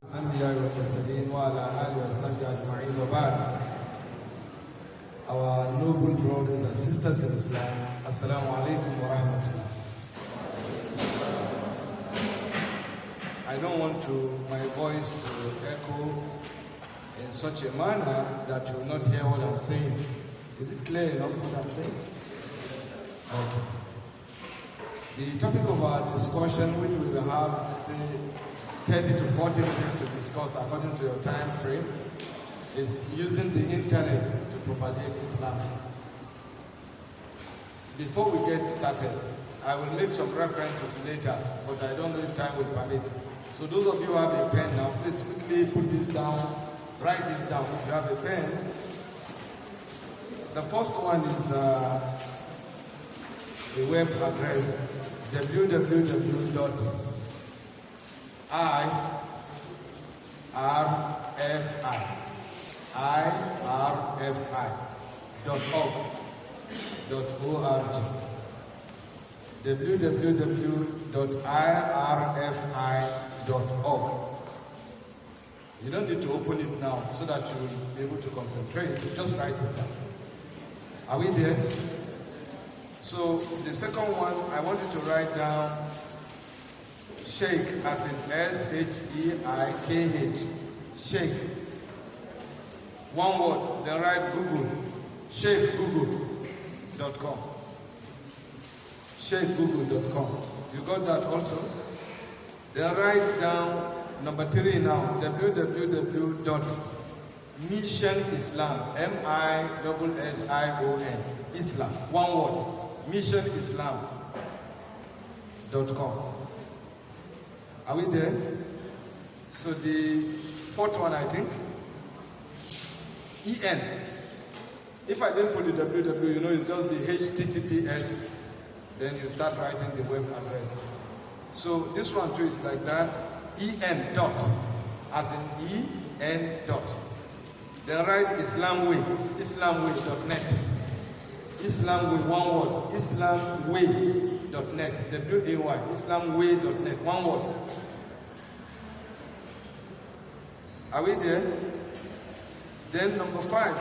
Anbiya wa Mursalin wa ala alihi wa sahbihi ajma'in wa ba'd. Our noble brothers and sisters in Islam, Assalamu alaikum wa rahmatullah. I don't want my voice to echo in such a manner that you will not hear what I'm saying. Is it clear enough what I'm saying? Okay. The topic of our discussion, which we will have, say, 30 to 40 minutes to discuss according to your time frame, is using the internet to propagate Islam. Before we get started, I will make some references later, but I don't know if time will permit. So those of you who have a pen now, please quickly put this down, write this down if you have a pen. The first one is the web address www.irfi.org. www.irfi.org. You don't need to open it now so that you will be able to concentrate. You just write it down. Are we there? So the second one, I want you to write down Sheikh, as in S-H-E-I-K-H. Sheikh. One word, then write Google. SheikhGoogle.com. SheikhGoogle.com. You got that also? Then write down number 3 now, www.missionislam, M-I-S-S-I-O-N, Islam, one word, missionislam.com. Are we there? So the fourth one, I think, EN. If I didn't put the www, you know, it's just the HTTPS, then you start writing the web address. So this one too is like that, EN dot, as in EN dot. Then write Islamway, Islamway.net. Islamway, one word, Islamway.net, W-A-Y, Islamway.net, one word. Are we there? Then number 5.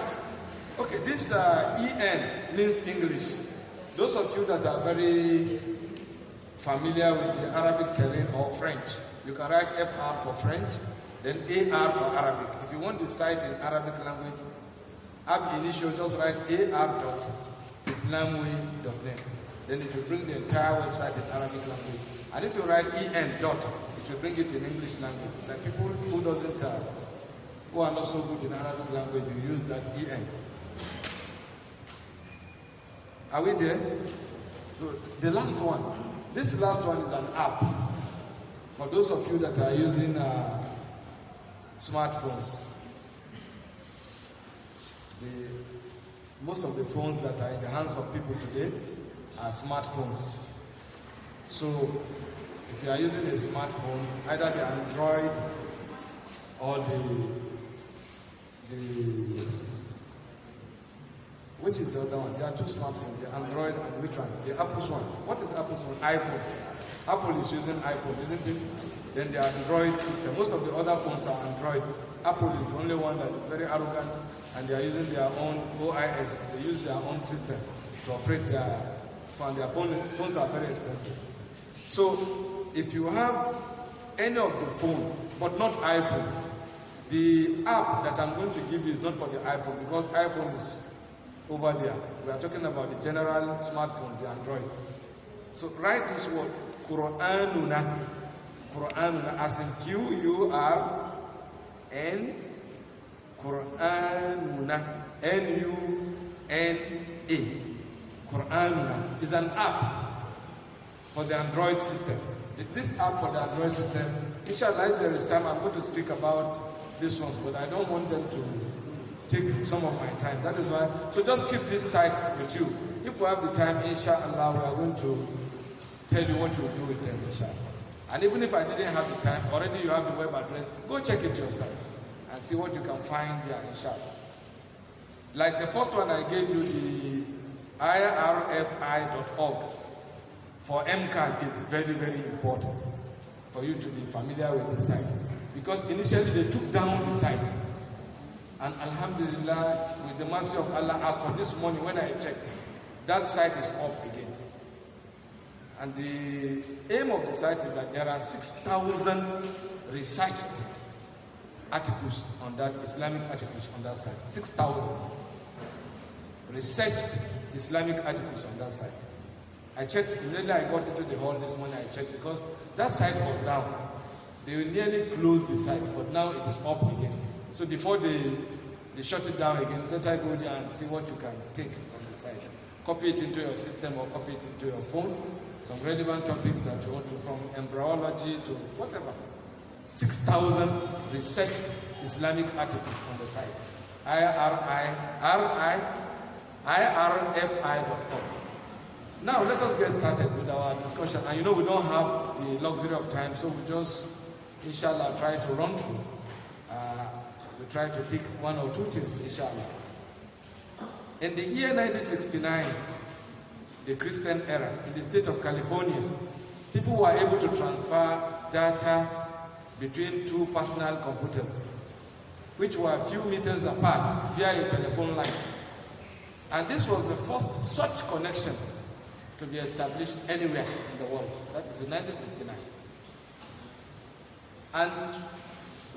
Okay, this EN means English. Those of you that are very familiar with the Arabic terrain or French, you can write FR for French, then AR for Arabic. If you want the site in Arabic language, ab initio, just write ar.islamway.net. Then it will bring the entire website in Arabic language. And if you write EN dot, it will bring it in English language. Like people who who are not so good in Arabic language, you use that EN. Are we there? So the last one. This last one is an app. For those of you that are using smartphones, most of the phones that are in the hands of people today are smartphones. So if you are using a smartphone, either the Android or which is the other one? There are 2 smartphones, the Android and which one? The Apple's one. What is Apple's one? iPhone. Apple is using iPhone, isn't it? Then the Android system. Most of the other phones are Android. Apple is the only one that is very arrogant, and they are using their own OIS. They use their own system to operate their phone. Their phones are very expensive. So if you have any of the phone, but not iPhone, the app that I'm going to give you is not for the iPhone, because iPhone is over there. We are talking about the general smartphone, the Android. So write this word, Quranuna. Quranuna, as in Q-U-R-N, Quranuna, N-U-N-A. Quranuna is an app for the Android system. This app for the Android system, inshallah, if there is time, I'm going to speak about these ones, but I don't want them to take some of my time. That is why, so just keep these sites with you. If we have the time, inshallah, we are going to tell you what you will do with them, inshallah. And even if I didn't have the time, already you have the web address, go check it yourself and see what you can find there, inshallah. Like the first one I gave you, the irfi.org for MCAN is very, very important for you to be familiar with the site. Because initially they took down the site. And Alhamdulillah, with the mercy of Allah, as for this morning when I checked, that site is up again. And the aim of the site is that there are 6,000 researched articles on that, Islamic articles on that site. 6,000 researched Islamic articles on that site. I checked, immediately I got into the hall this morning, I checked because that site was down. They nearly closed the site, but now it is up again. So before they shut it down again, let I go there and see what you can take on the site. Copy it into your system or copy it into your phone. Some relevant topics that you want to, from embryology to whatever. 6,000 researched Islamic articles on the site. irfi.org. Now let us get started with our discussion. And you know we don't have the luxury of time, so we just, inshallah, try to run through. We try to pick one or two things, inshallah. In the year 1969, the Christian era, in the state of California, people were able to transfer data between two personal computers, which were a few meters apart via a telephone line. And this was the first such connection to be established anywhere in the world. That is in 1969. And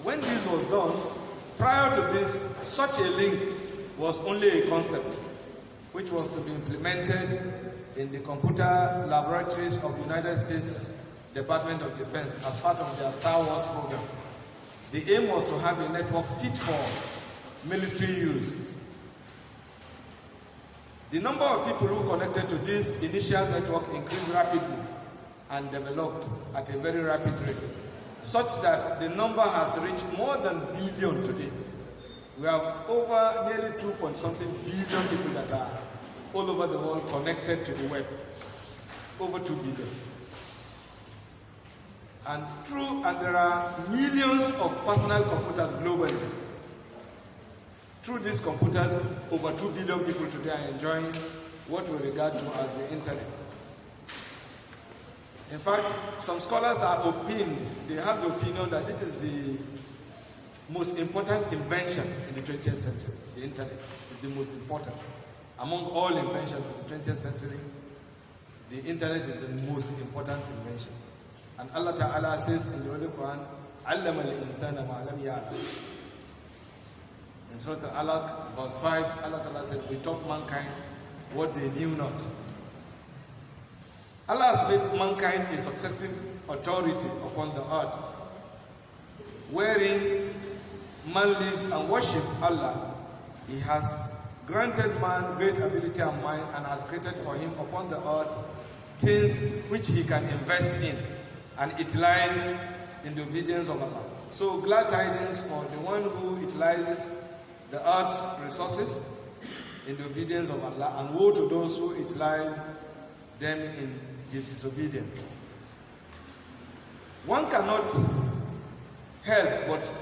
when this was done, prior to this, such a link was only a concept, which was to be implemented in the computer laboratories of the United States Department of Defense as part of their Star Wars program. The aim was to have a network fit for military use. The number of people who connected to this initial network increased rapidly and developed at a very rapid rate, such that the number has reached more than billion today. We have over nearly 2-point-something billion people that are all over the world connected to the web. Over 2 billion. And there are millions of personal computers globally. Through these computers, over 2 billion people today are enjoying what we regard to as the internet. In fact, some scholars are opined, they have the opinion that this is the most important invention in the 20th century. The internet is the most important. Among all inventions of the 20th century, the internet is the most important invention. And Allah Ta'ala says in the Holy Quran, عَلَّمَ الْإِنسَانَ مَا لَمْ يَعْلَمْ. In Surah Al-Alaq, verse 5, Allah Ta'ala said, we taught mankind what they knew not. Allah has made mankind a successive authority upon the earth, wherein man lives and worships Allah. He has granted man great ability and mind and has created for him upon the earth things which he can invest in, and it lies in the obedience of Allah. So glad tidings for the one who utilizes the earth's resources in the obedience of Allah, and woe to those who utilize them in his disobedience. One cannot help but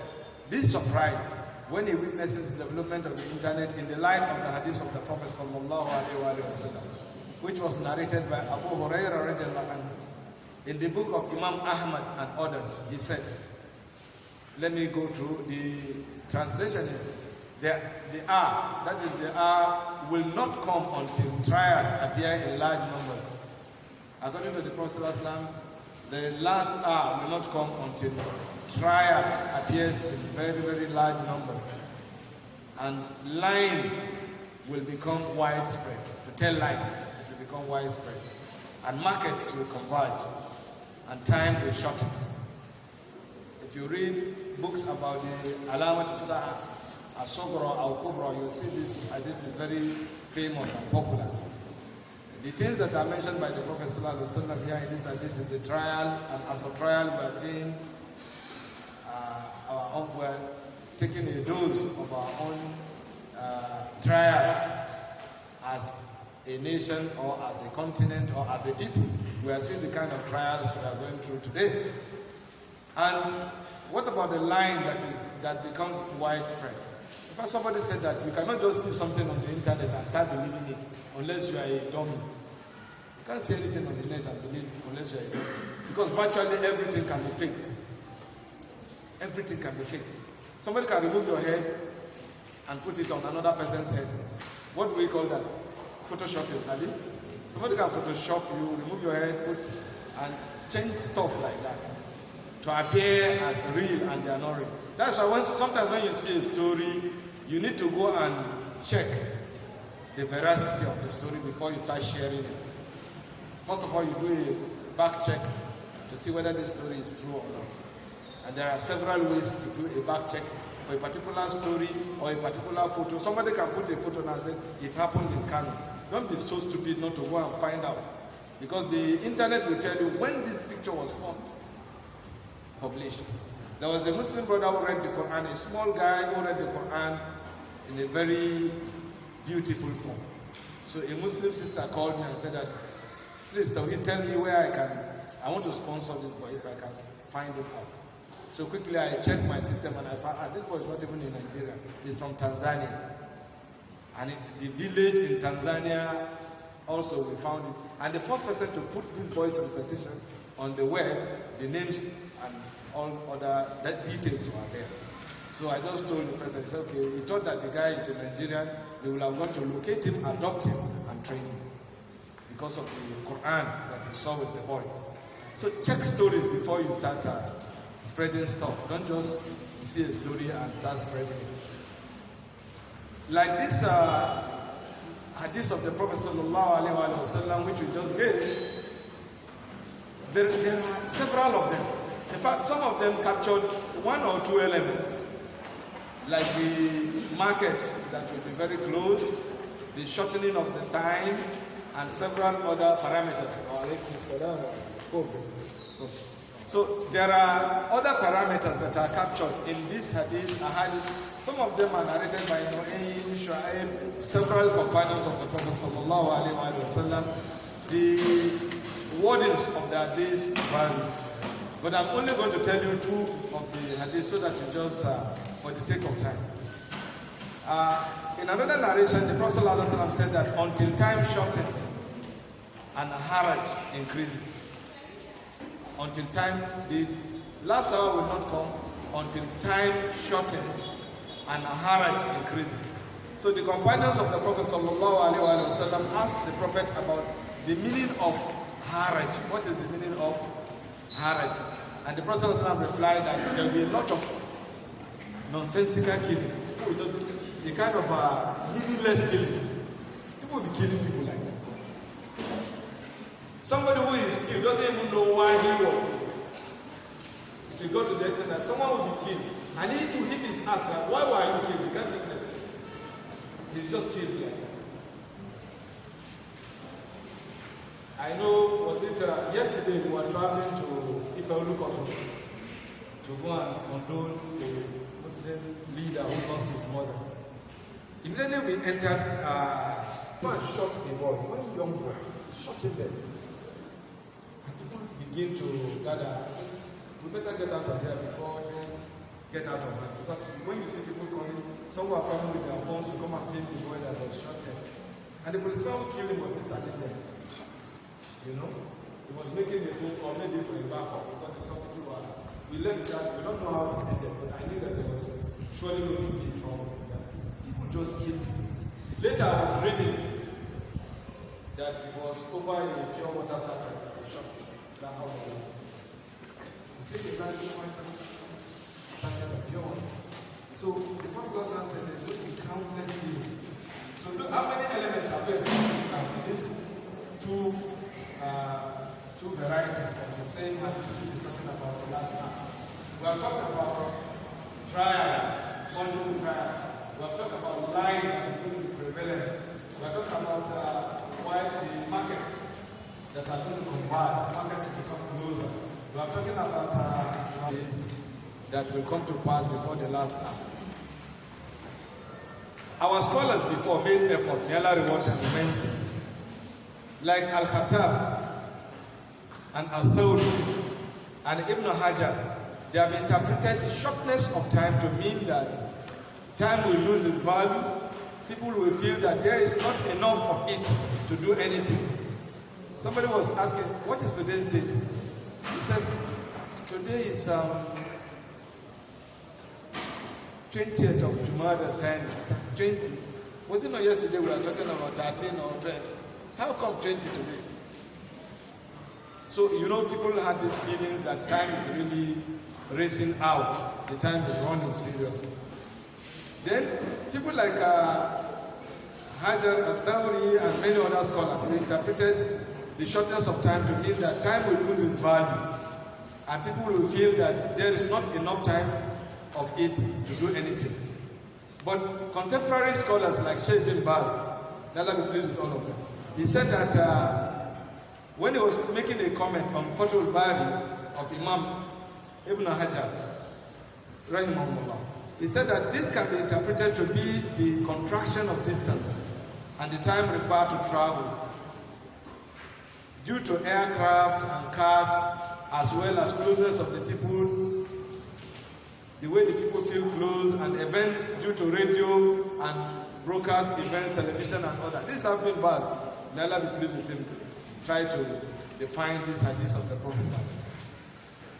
be surprised when he witnesses the development of the internet in the light of the hadith of the Prophet sallallahu alaihi wasallam, which was narrated by Abu Hurairah radiallahu anhu. In the book of Imam Ahmad and others, he said, let me go through, the translation is, the hour, that is the hour, will not come until trials appear in large numbers. According to the Prophet ﷺ, the last hour will not come until trial appears in very, very large numbers. And lying will become widespread. To tell lies, it will become widespread. And markets will converge. And time will shorten. If you read books about the Alamat Sa'a, As-Sughra al-Kubra, you'll see this is very famous and popular. The things that are mentioned by the Prophet ﷺ here in this hadith is a trial, and as for trial, we are seeing we're taking a dose of our own trials as a nation or as a continent or as a people. We are seeing the kind of trials we are going through today. And what about the lying that becomes widespread? In fact, somebody said that you cannot just see something on the internet and start believing it unless you are a dummy. You can't see anything on the net and believe unless you are a dummy. Because virtually everything can be faked. Everything can be faked. Somebody can remove your head and put it on another person's head. What do we call that? Photoshopping, Ali. Somebody can Photoshop you, remove your head, and change stuff like that to appear as real, and they are not real. That's why sometimes when you see a story, you need to go and check the veracity of the story before you start sharing it. First of all, you do a back check to see whether the story is true or not. And there are several ways to do a back check for a particular story or a particular photo. Somebody can put a photo and say, it happened in Kano. Don't be so stupid not to go and find out. Because the internet will tell you when this picture was first published. There was a Muslim brother who read the Quran, a small guy who read the Quran in a very beautiful form. So a Muslim sister called me and said that, please Tawheed, tell me where I want to sponsor this boy if I can find him out. So quickly I checked my system and I found, this boy is not even in Nigeria, he's from Tanzania. And the village in Tanzania also we found it. And the first person to put this boy's representation on the web, the names and all other details were there. So I just told the person, he said, okay, he thought that the guy is a Nigerian, they will have gone to locate him, adopt him, and train him because of the Quran that he saw with the boy. So check stories before you start spreading stuff. Don't just see a story and start spreading it. Like this hadith of the Prophet sallallahu alaihi wasallam, which we just gave, there are several of them. In fact, some of them captured one or two elements, like the markets that will be very close, the shortening of the time, and several other parameters. So there are other parameters that are captured in this hadith, Some of them are narrated by Nu'aym, Shu'aib, several companions of the Prophet sallallahu alaihi wasallam. The wordings of the hadith varies. But I'm only going to tell you two of the hadith so that you just, for the sake of time. In another narration, the Prophet ﷺ said that until time shortens and haraj increases. Until time, the last hour will not come until time shortens and haraj increases. So the companions of the Prophet ﷺ asked the Prophet about the meaning of haraj. What is the meaning of haraj? And the Prophet ﷺ replied that there will be a lot of nonsensical killing. The kind of meaningless killings. People will be killing people like that. Somebody who is killed doesn't even know why he was killed. If you go to the extent that someone will be killed, and he too, if he's asked, like, why were you killed? He can't even explain. He's just killed like that. I know, was it yesterday we were traveling to Lokoja to go and condole a Muslim leader who lost his mother. Immediately we entered, man shot a boy, one young boy, shot him dead. And people begin to gather. I said, we better get out of here before things get out of hand. Because when you see people coming, some were coming with their phones to come and film the boy that was shot dead. And the policeman who killed him was still standing there. You know? He was making a phone call, maybe for a backup, because he saw people were. We left that, we don't know how it ended, but I knew that there was surely going to be trouble with that. People just kill people. Later I was reading that it was over a pure water sachet that he shot people. That's how they were. You take a glass of water sachet of pure water. So the first class said there's going to be countless killings. So look how many elements have we established now in these two varieties of the same hadith which is talking about the last hour. We have talked about trials, multiple trials. We have talked about lying that is going to be prevalent. We have talked about why the markets that are going to convert, the markets will become closer. We are talking about things that will come to pass before the last hour. Our scholars before made effort, may Allah reward them immensely. Like Al-Khattab and Al-Thawri and Ibn Hajar, they have interpreted the shortness of time to mean that time will lose its value. People will feel that there is not enough of it to do anything. Somebody was asking, what is today's date? He said, today is 20th of Jama'tu then 20. Was it not yesterday we were talking about 13 or 12? How come 20 today? So, people had these feelings that time is really racing out. The time is running seriously. Then, people like Hajar al-Thawri and many other scholars, they interpreted the shortness of time to mean that time will lose its value. And people will feel that there is not enough time of it to do anything. But contemporary scholars like Sheikh bin Baz, Allah be pleased with all of them, he said that when he was making a comment on Fathul Bari of Imam Ibn Hajar, rahimahullah, he said that this can be interpreted to be the contraction of distance and the time required to travel due to aircraft and cars, as well as closeness of the people, the way the people feel close, and events due to radio and broadcast events, television and other. These have been bars. May Allah be pleased with him. Try to define these hadiths of the Prophet.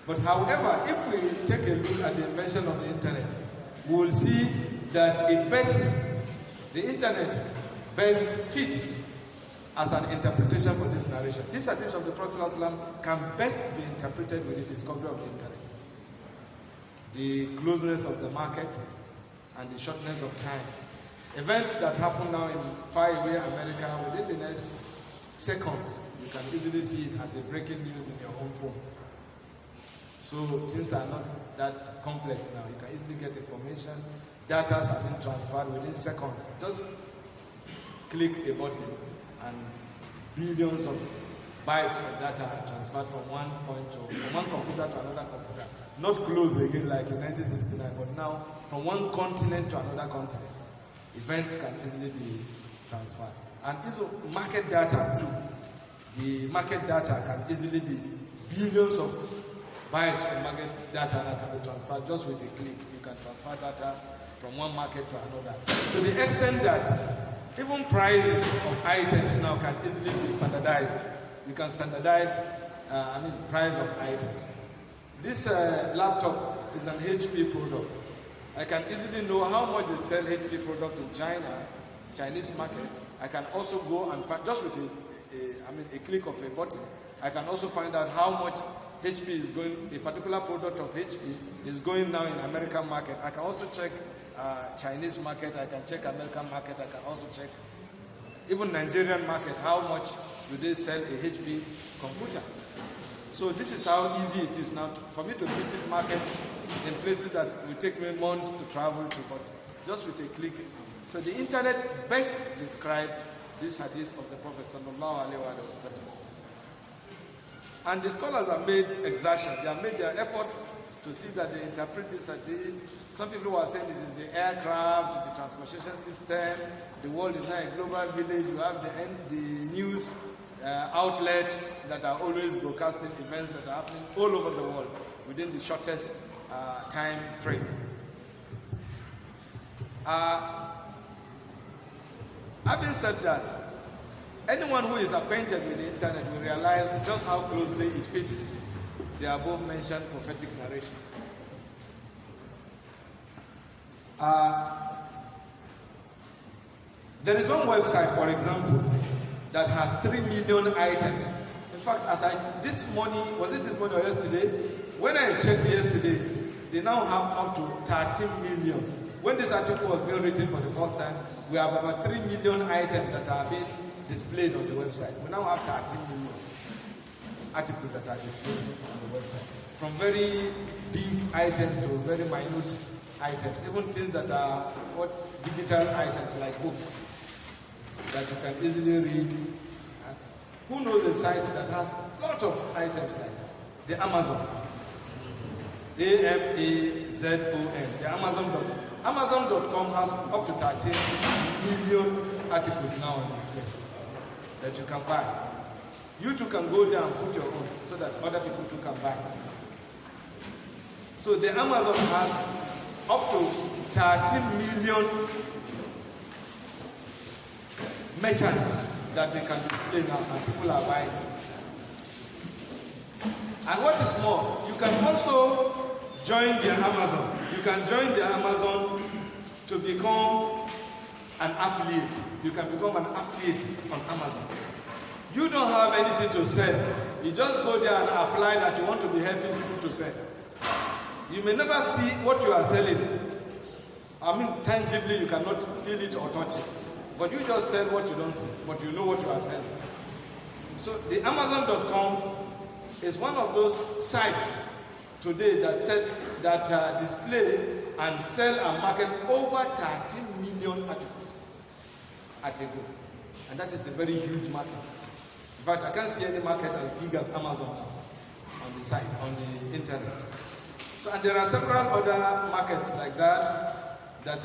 But however, if we take a look at the invention of the internet, we will see that the internet best fits as an interpretation for this narration. This hadith of the Prophet can best be interpreted with the discovery of the internet. The closeness of the market and the shortness of time. Events that happen now in far away America, within the next seconds, you can easily see it as a breaking news in your own phone. So things are not that complex now. You can easily get information. Data are being transferred within seconds. Just click a button and billions of bytes of data are transferred from one computer to another computer. Not close again like in 1969, but now from one continent to another continent. Events can easily be transferred. And also market data too. The market data can easily be billions of bytes of market data that can be transferred just with a click. You can transfer data from one market to another. To the extent that even prices of items now can easily be standardized. You can standardize price of items. This laptop is an HP product. I can easily know how much they sell HP product in China, Chinese market. I can also go and find, just with a click of a button, I can also find out how much HP is going, a particular product of HP is going now in American market. I can also check Chinese market, I can check American market, I can also check even Nigerian market, how much do they sell a HP computer. So this is how easy it is now for me to visit markets in places that will take me months to travel to, but just with a click. So the internet best describes this hadith of the Prophet sallallahu alaihi wasallam. And the scholars have made exertion, they have made their efforts to see that they interpret this hadith. Some people are saying this is the aircraft, the transportation system, the world is now a global village, you have the news outlets that are always broadcasting events that are happening all over the world within the shortest time frame. Having said that, anyone who is acquainted with the internet will realize just how closely it fits the above mentioned prophetic narration. There is one website, for example, that has 3 million items. In fact, this morning, was it this morning or yesterday? When I checked yesterday, they now have up to 13 million. When this article was being written for the first time, we have about 3 million items that are being displayed on the website. We now have 13 million articles that are displayed on the website. From very big items to very minute items, even things that are digital items like books that you can easily read. And who knows a site that has lots of items like that? The Amazon. Amazon. The Amazon.com has up to 13 million articles now on display that you can buy. You too can go there and put your own so that other people too can buy. So the Amazon has up to 13 million merchants that they can display now, and people are buying. And what is more, you can also join their Amazon. You can join the Amazon to become an affiliate. You can become an affiliate on Amazon. You don't have anything to sell. You just go there and apply that you want to be helping people to sell. You may never see what you are selling. I mean, tangibly, you cannot feel it or touch it. But you just sell what you don't see, but you know what you are selling. So the Amazon.com is one of those sites today that display and sell and market over 13 million articles at a go. And that is a very huge market. In fact, I can't see any market as big as Amazon now on the site, on the internet. So, and there are several other markets like that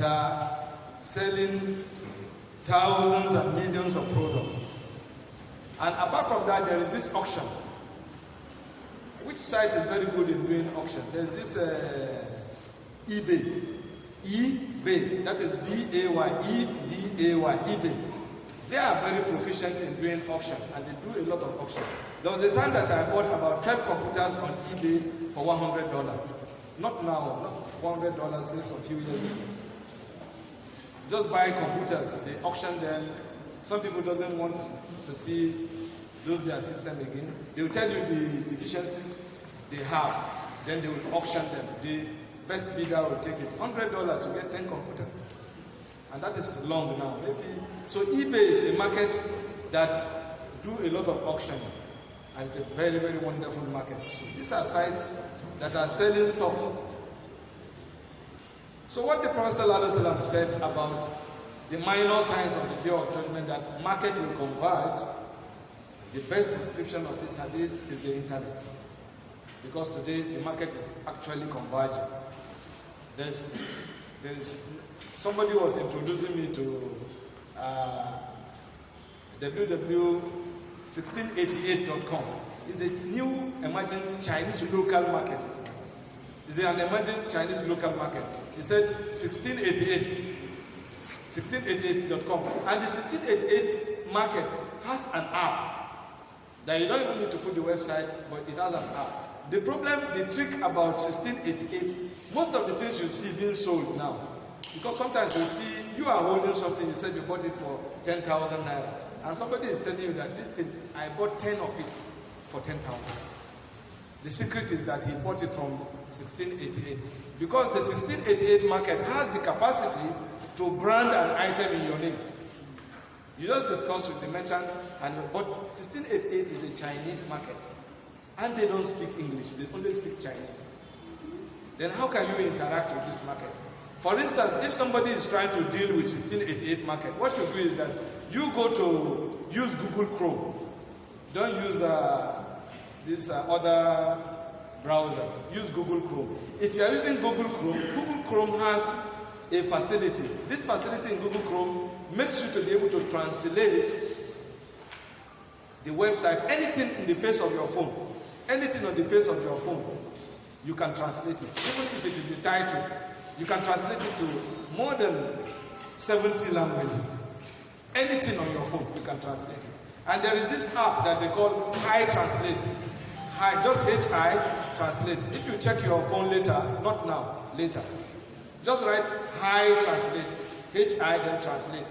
are selling thousands and millions of products. And apart from that, there is this auction. Which site is very good in doing auction? There's this eBay. eBay, that is B-A-Y, E-B-A-Y, eBay. They are very proficient in doing auction, and they do a lot of auction. There was a time that I bought about 12 computers on eBay for $100. Not now, not $100 since a few years ago. Just buy computers, they auction them. Some people doesn't want to see lose their system again. They will tell you the deficiencies they have, then they will auction them. The best bidder will take it. $100, you get 10 computers. And that is long now. Maybe. So eBay is a market that do a lot of auctioning. And it's a very, very wonderful market. So these are sites that are selling stuff. So what the Prophet ﷺ said about the minor signs of the day of judgment, that market will converge, the best description of this hadith is the internet. Because today the market is actually converging. Somebody was introducing me to www.1688.com. It's a new emerging Chinese local market. It's an emerging Chinese local market. He said 1688.com. And the 1688 market has an app that you don't even need to put the website, but it has an app. The problem, the trick about 1688, most of the things you see being sold now, because sometimes you see, you are holding something, you said you bought it for 10,000 naira, and somebody is telling you that this thing, I bought 10 of it for 10,000. The secret is that he bought it from 1688. Because the 1688 market has the capacity to brand an item in your name. You just discuss with the merchant, but 1688 is a Chinese market. And they don't speak English, they only speak Chinese. Then how can you interact with this market? For instance, if somebody is trying to deal with 1688 market, what you do is that you go to use Google Chrome. Don't use these other browsers. Use Google Chrome. If you are using Google Chrome has a facility. This facility in Google Chrome makes you to be able to translate the website, anything in the face of your phone. Anything on the face of your phone, you can translate it. Even if it is the title, you can translate it to more than 70 languages. Anything on your phone, you can translate it. And there is this app that they call Hi Translate. Hi, just H-I Translate. If you check your phone later, not now, later, just write Hi Translate. H-I then translate.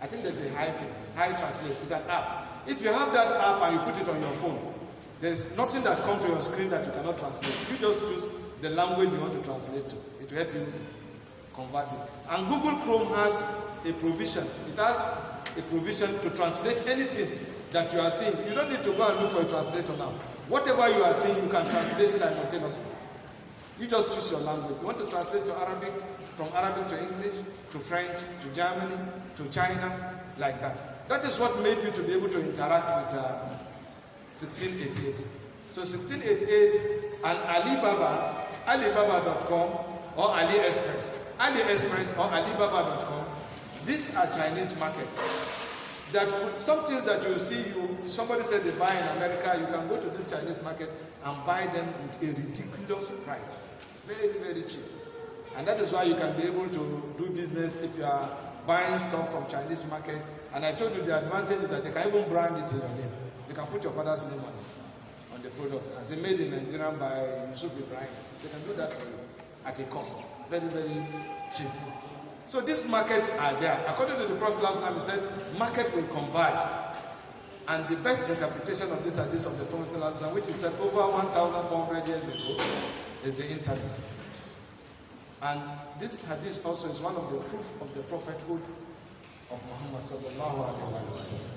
I think there's a hyphen. Hi Translate. It's an app. If you have that app and you put it on your phone, there's nothing that comes to your screen that you cannot translate. You just choose the language you want to translate to. It will help you convert it. And Google Chrome has a provision. It has a provision to translate anything that you are seeing. You don't need to go and look for a translator now. Whatever you are seeing, you can translate simultaneously. You just choose your language. You want to translate to Arabic, from Arabic to English, to French, to Germany, to China, like that. That is what made you to be able to interact with 1688. So 1688 and Alibaba.com or AliExpress. AliExpress or Alibaba.com. These are Chinese market. That some things that you see, somebody said they buy in America, you can go to this Chinese market and buy them with a ridiculous price. Very, very cheap. And that is why you can be able to do business if you are buying stuff from Chinese market. And I told you the advantage is that they can even brand it in your name. You can put your father's name on the product. As a made in Nigeria by Yusuf Ibrahim. They can do that for you at a cost. Very, very cheap. So these markets are there. According to the Prophet he said, market will converge. And the best interpretation of this hadith of the Prophet, which he said over 1,400 years ago, is the internet. And this hadith also is one of the proof of the prophethood of Muhammad sallallahu alaihi wasallam.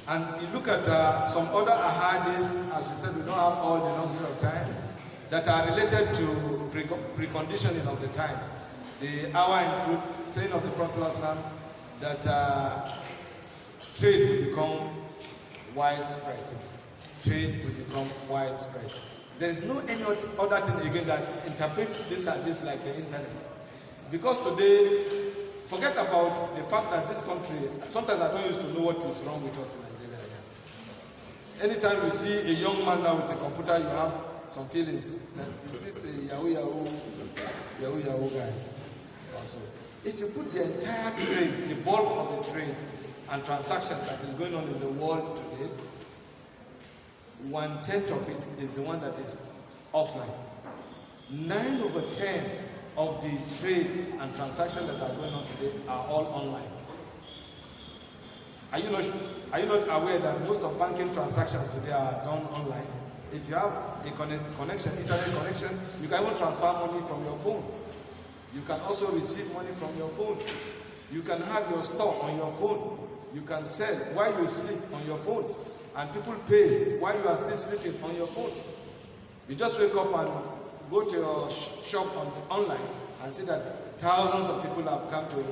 And you look at some other ahadiths, as we said, we don't have all the luxury of time, that are related to preconditioning of the time. The hour include saying of the Prophet that trade will become widespread. Trade will become widespread. There is no any other thing again that interprets this and this like the internet. Because today, forget about the fact that this country, sometimes I don't used to know what is wrong with us in Nigeria. Yeah. Anytime you see a young man now with a computer, you have some feelings. Is this a Yahoo guy? Also, if you put the entire trade, the bulk of the trade and transactions that is going on in the world today, 1/10 of it is the one that is offline. 9/10 of the trade and transactions that are going on today are all online. Are you not aware that most of banking transactions today are done online? If you have a connection, internet connection, you can even transfer money from your phone. You can also receive money from your phone. You can have your store on your phone. You can sell while you sleep on your phone. And people pay while you are still sleeping on your phone. You just wake up and go to your shop online and see that thousands of people have come to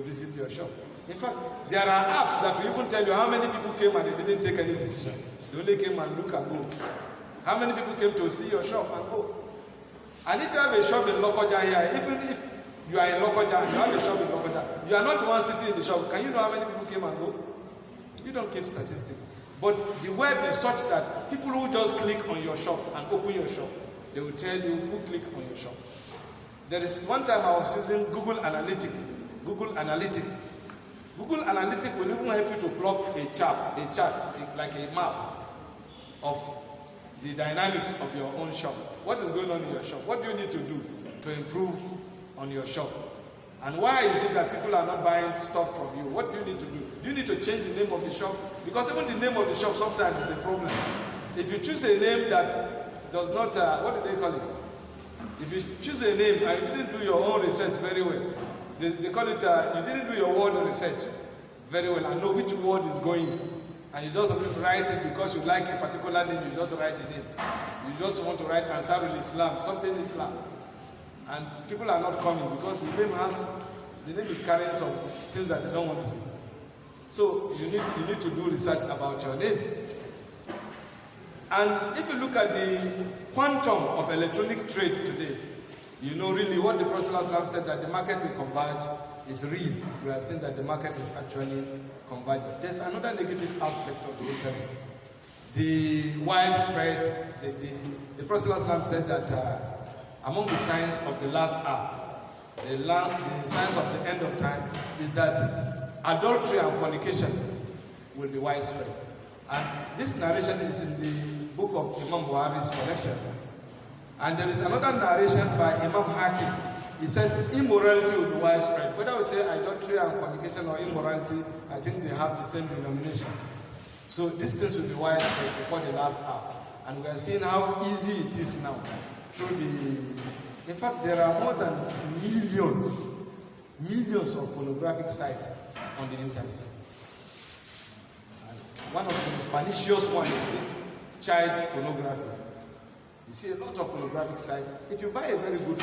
visit your shop. In fact, there are apps that will even tell you how many people came and they didn't take any decision. They only came and look and go. How many people came to see your shop and go? And if you have a shop in Lokoja here, even if you are in Lokoja and you have a shop in Lokoja, you are not the one sitting in the shop. Can you know how many people came and go? You don't keep statistics. But the web is such that people who just click on your shop and open your shop, they will tell you who clicked on your shop. There is one time I was using Google Analytics. Google Analytics will even help you to plot a chart, like a map of the dynamics of your own shop. What is going on in your shop? What do you need to do to improve on your shop? And why is it that people are not buying stuff from you? What do you need to do? Do you need to change the name of the shop? Because even the name of the shop sometimes is a problem. If you choose a name that does not, what do they call it? If you choose a name and you didn't do your own research very well, they call it, you didn't do your word research very well and know which word is going. And you just write it because you like a particular name, you just write the name. You just want to write Nasril Islam, something Islam. And people are not coming because the name is carrying some things that they don't want to see. So you need to do research about your name. And if you look at the quantum of electronic trade today, you know really what the Prophet said, that the market will converge is real. We are seeing that the market is actually converging. There's another negative aspect of the internet. The widespread, the Prophet said that among the signs of the last hour, the signs of the end of time, is that adultery and fornication will be widespread. And this narration is in the book of Imam Buhari's collection. And there is another narration by Imam Hakim. He said immorality will be widespread. Whether we say adultery and fornication or immorality, I think they have the same denomination. So these things will be widespread before the last hour. And we are seeing how easy it is now. In fact, there are more than millions of pornographic sites on the internet. And one of the most pernicious ones is this child pornography. You see a lot of pornographic sites. If you buy a very good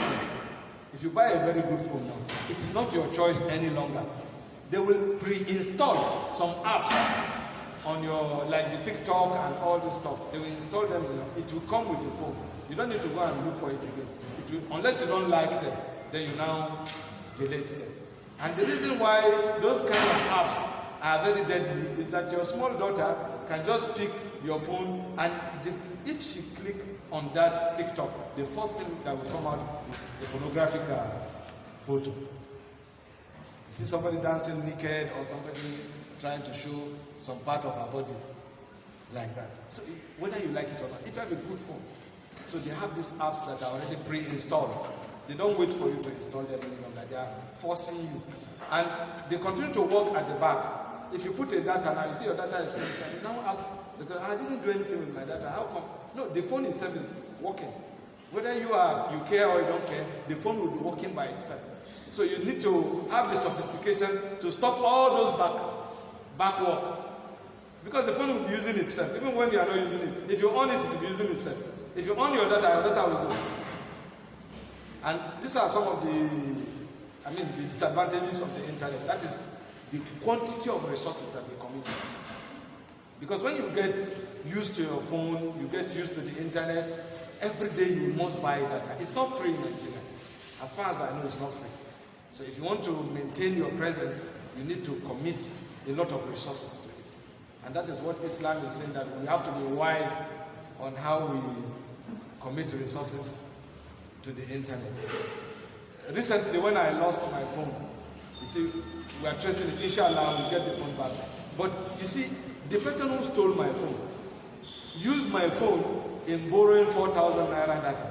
phone now, it is not your choice any longer. They will pre-install some apps on your, like the TikTok and all this stuff. They will install them. It will come with the phone. You don't need to go and look for it again. It will, unless you don't like them, then you now delete them. And the reason why those kind of apps are very deadly is that your small daughter can just pick your phone, and if she click on that TikTok, the first thing that will come out is a pornographic photo. You see somebody dancing naked or somebody trying to show some part of her body like that. So whether you like it or not, if you have a good phone, so they have these apps that are already pre-installed. They don't wait for you to install them any longer. They are forcing you. And they continue to work at the back. If you put a data now, you see your data is finished, and you now ask, they say, I didn't do anything with my data. How come? No, the phone itself is working. Whether you care or you don't care, the phone will be working by itself. So you need to have the sophistication to stop all those back work. Because the phone will be using itself, even when you are not using it. If you on it, it will be using itself. If you on your data will go. And these are some of the disadvantages of the internet. That is the quantity of resources that we commit. Because when you get used to your phone, you get used to the internet, every day you must buy data. It's not free in Nigeria. As far as I know, it's not free. So if you want to maintain your presence, you need to commit a lot of resources to it. And that is what Islam is saying, that we have to be wise on how we commit resources to the internet. Recently, when I lost my phone, you see, we are tracing it. Inshallah, we'll get the phone back. But you see, the person who stole my phone used my phone in borrowing 4,000 naira data.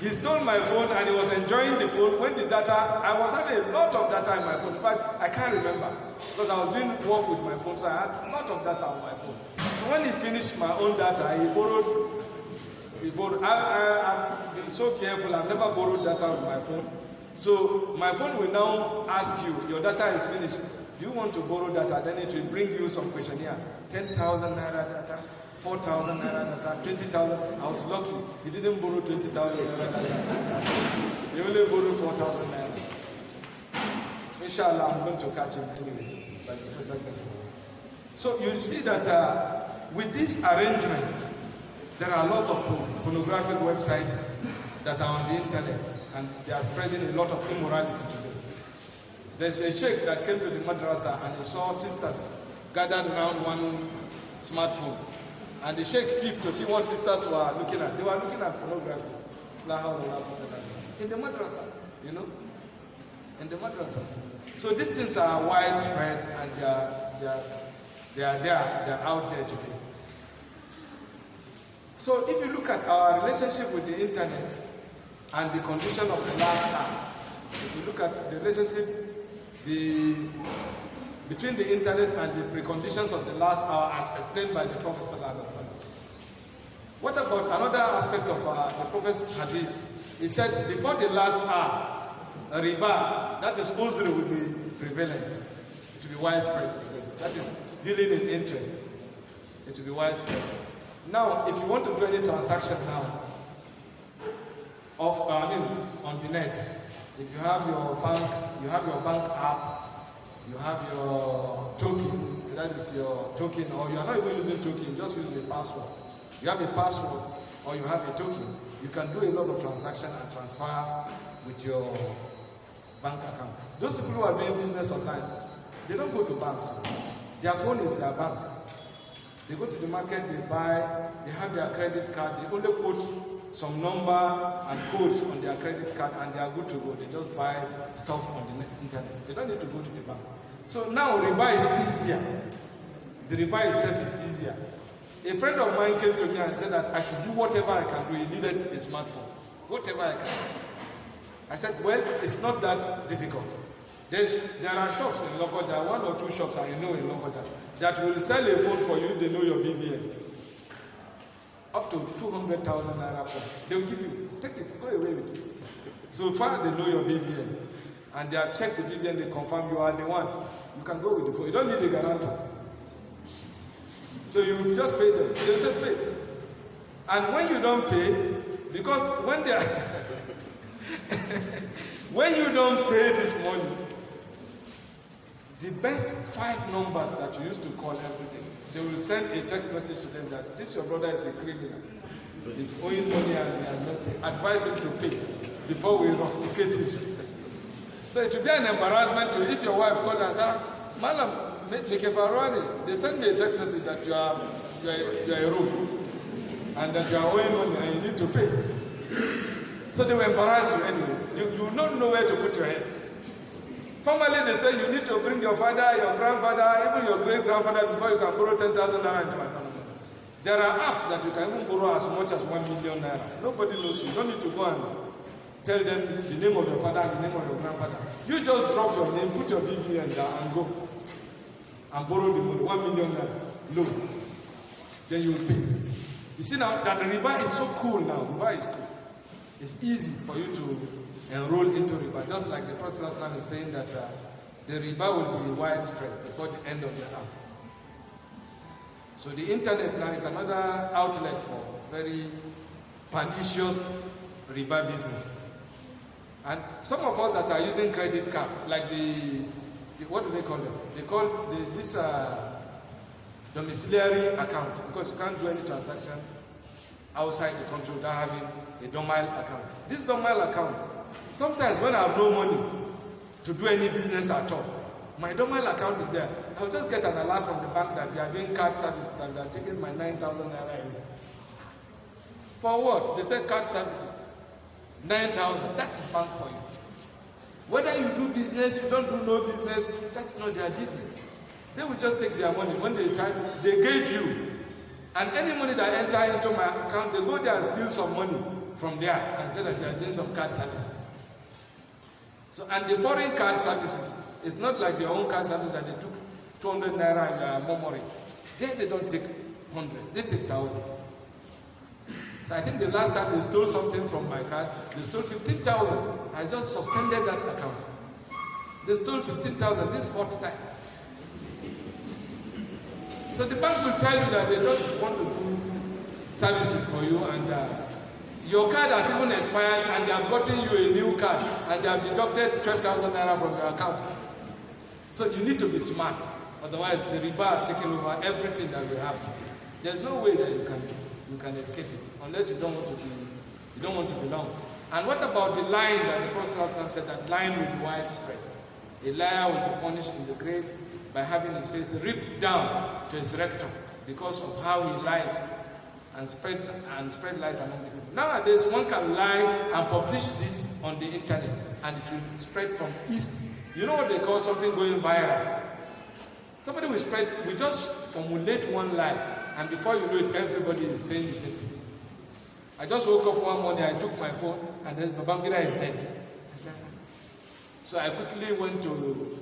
He stole my phone and he was enjoying the phone. When the data, I was having a lot of data in my phone. In fact, I can't remember because I was doing work with my phone, so I had a lot of data on my phone. So when he finished my own data, he borrowed. I've been so careful. I've never borrowed data on my phone. So my phone will now ask you, your data is finished. Do you want to borrow data? Then it will bring you some questionnaire. 10,000 naira data, 4,000 naira data, 20,000. I was lucky. He didn't borrow 20,000 naira data. He only borrowed 4,000 naira. Inshallah, I'm going to catch him anyway by the special person. So you see that with this arrangement, there are lots of pornographic websites that are on the internet, and they are spreading a lot of immorality today. There's a sheikh that came to the madrasa and he saw sisters gathered around one smartphone. And the sheikh peeped to see what sisters were looking at. They were looking at pornography. In the madrasa, you know? In the madrasa. So these things are widespread and they are out there today. So if you look at our relationship with the internet and the condition of the last hour, if you look at the relationship between the internet and the preconditions of the last hour as explained by the Prophet ﷺ. What about another aspect of the Prophet's hadith? He said before the last hour, riba, that is uzr, will be prevalent. It will be widespread. That is dealing in interest. It will be widespread. Now, if you want to do any transaction now, on the net, if you have your bank app, you have your token, that is your token, or you are not even using token, just use a password. You have a password or you have a token, you can do a lot of transaction and transfer with your bank account. Those people who are doing business online, they don't go to banks. Their phone is their bank. They go to the market, they buy, they have their credit card, they only put some number and codes on their credit card and they are good to go. They just buy stuff on the internet. They don't need to go to the bank. So now riba is easier. The riba itself is easier. A friend of mine came to me and said that I should do whatever I can do. He needed a smartphone. Whatever I can. I said, well, it's not that difficult. There are shops in Lokoja, 1 or 2 shops I know in Lokoja, that will sell a phone for you, they know your BVN. Up to 200,000 naira phone. They will give you, take it, go away with it. So far they know your BVN. And they have checked the BVN, they confirm you are the one. You can go with the phone. You don't need a guarantor. So you just pay them. They say pay. And when you don't pay, because when they are when you don't pay this money, the best 5 numbers that you used to call every day, they will send a text message to them that this your brother is a criminal. He's owing money and he has not paid. Advise him to pay before we rusticate him. So it will be an embarrassment to if your wife called and said, Malam, they send me a text message that you are a rogue and that you are owing money and you need to pay. So they will embarrass you anyway. You will not know where to put your head. Formerly they say you need to bring your father, your grandfather, even your great-grandfather before you can borrow 10,000 naira. No. There are apps that you can even borrow as much as 1 million naira. Nobody knows you. You don't need to go and tell them the name of your father and the name of your grandfather. You just drop your name, put your BVN down and go. And borrow the money, 1 million naira loan. Then you will pay. You see now that the riba is so cool now. Riba is cool. It's easy for you to enroll into riba. Just like the Prophet is saying that the riba will be widespread before the end of the hour. So the internet now is another outlet for very pernicious riba business. And some of us that are using credit card, like the what do they call them? They call this domiciliary account, because you can't do any transaction outside the country without having a domicile account. This domicile account, sometimes when I have no money to do any business at all, my domicile account is there. I'll just get an alert from the bank that they are doing card services and they are taking my 9,000 naira away. For what? They say card services. 9,000. That is bank for you. Whether you do business, you don't do no business, that's not their business. They will just take their money. When they try, they gauge you. And any money that enter into my account, they go there and steal some money from there and say that they are doing some card services. So, and the foreign card services, it's not like their own card service that they took 200 naira and you are murmuring. They don't take hundreds, they take thousands. So I think the last time they stole something from my card, they stole 15,000. I just suspended that account. They stole 15,000 this hot time. So the bank will tell you that they just want to do services for you, and your card has even expired and they have gotten you a new card and they have deducted 12,000 naira from your account. So you need to be smart. Otherwise the riba has taken over everything that we have. There's no way that you can escape it unless you don't want to belong. And what about the lying that the Prophet said that lying will be widespread? A liar will be punished in the grave by having his face ripped down to his rectum because of how he lies and spread lies among the people. Nowadays, one can lie and publish this on the internet, and it will spread from east. You know what they call something going viral? Somebody will just formulate one lie, and before you know it, everybody is saying the same thing. I just woke up one morning, I took my phone, and there's Babangida is dead. So I quickly went to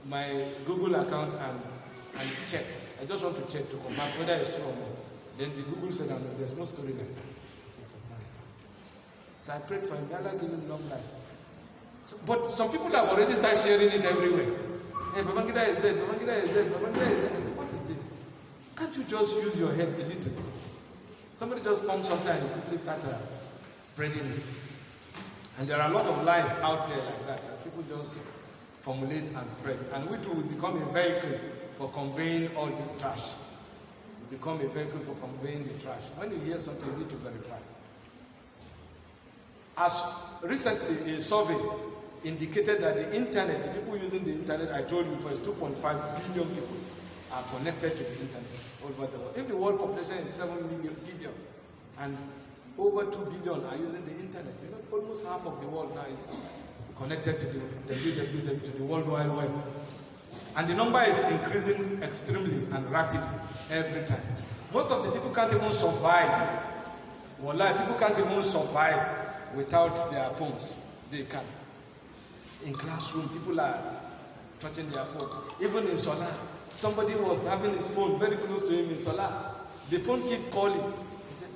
my Google account and checked. I just want to check to confirm whether it's true or not. Then the Google said, no, there's no story like that. So I prayed for him. Allah give him long life. So, but some people have already started sharing it everywhere. Hey, Babangida is dead. Babangida is dead. Babangida is dead. I said, what is this? Can't you just use your head a little? Somebody just found something and you quickly start spreading it. And there are a lot of lies out there like that people just formulate and spread. And which will become a vehicle for conveying all this trash. Become a vehicle for conveying the trash. When you hear something, you need to verify. As recently, a survey indicated that the internet, the people using the internet, I told you before, is 2.5 billion people are connected to the internet over the world. If the world population is 7 billion, and over 2 billion are using the internet, you know, almost half of the world now is connected to the World Wide Web. And the number is increasing extremely and rapidly every time. Most of the people can't even survive. Wallahi, people can't even survive without their phones. They can't. In classroom, people are touching their phone. Even in Salah, somebody was having his phone very close to him in Salah. The phone keep calling. He said,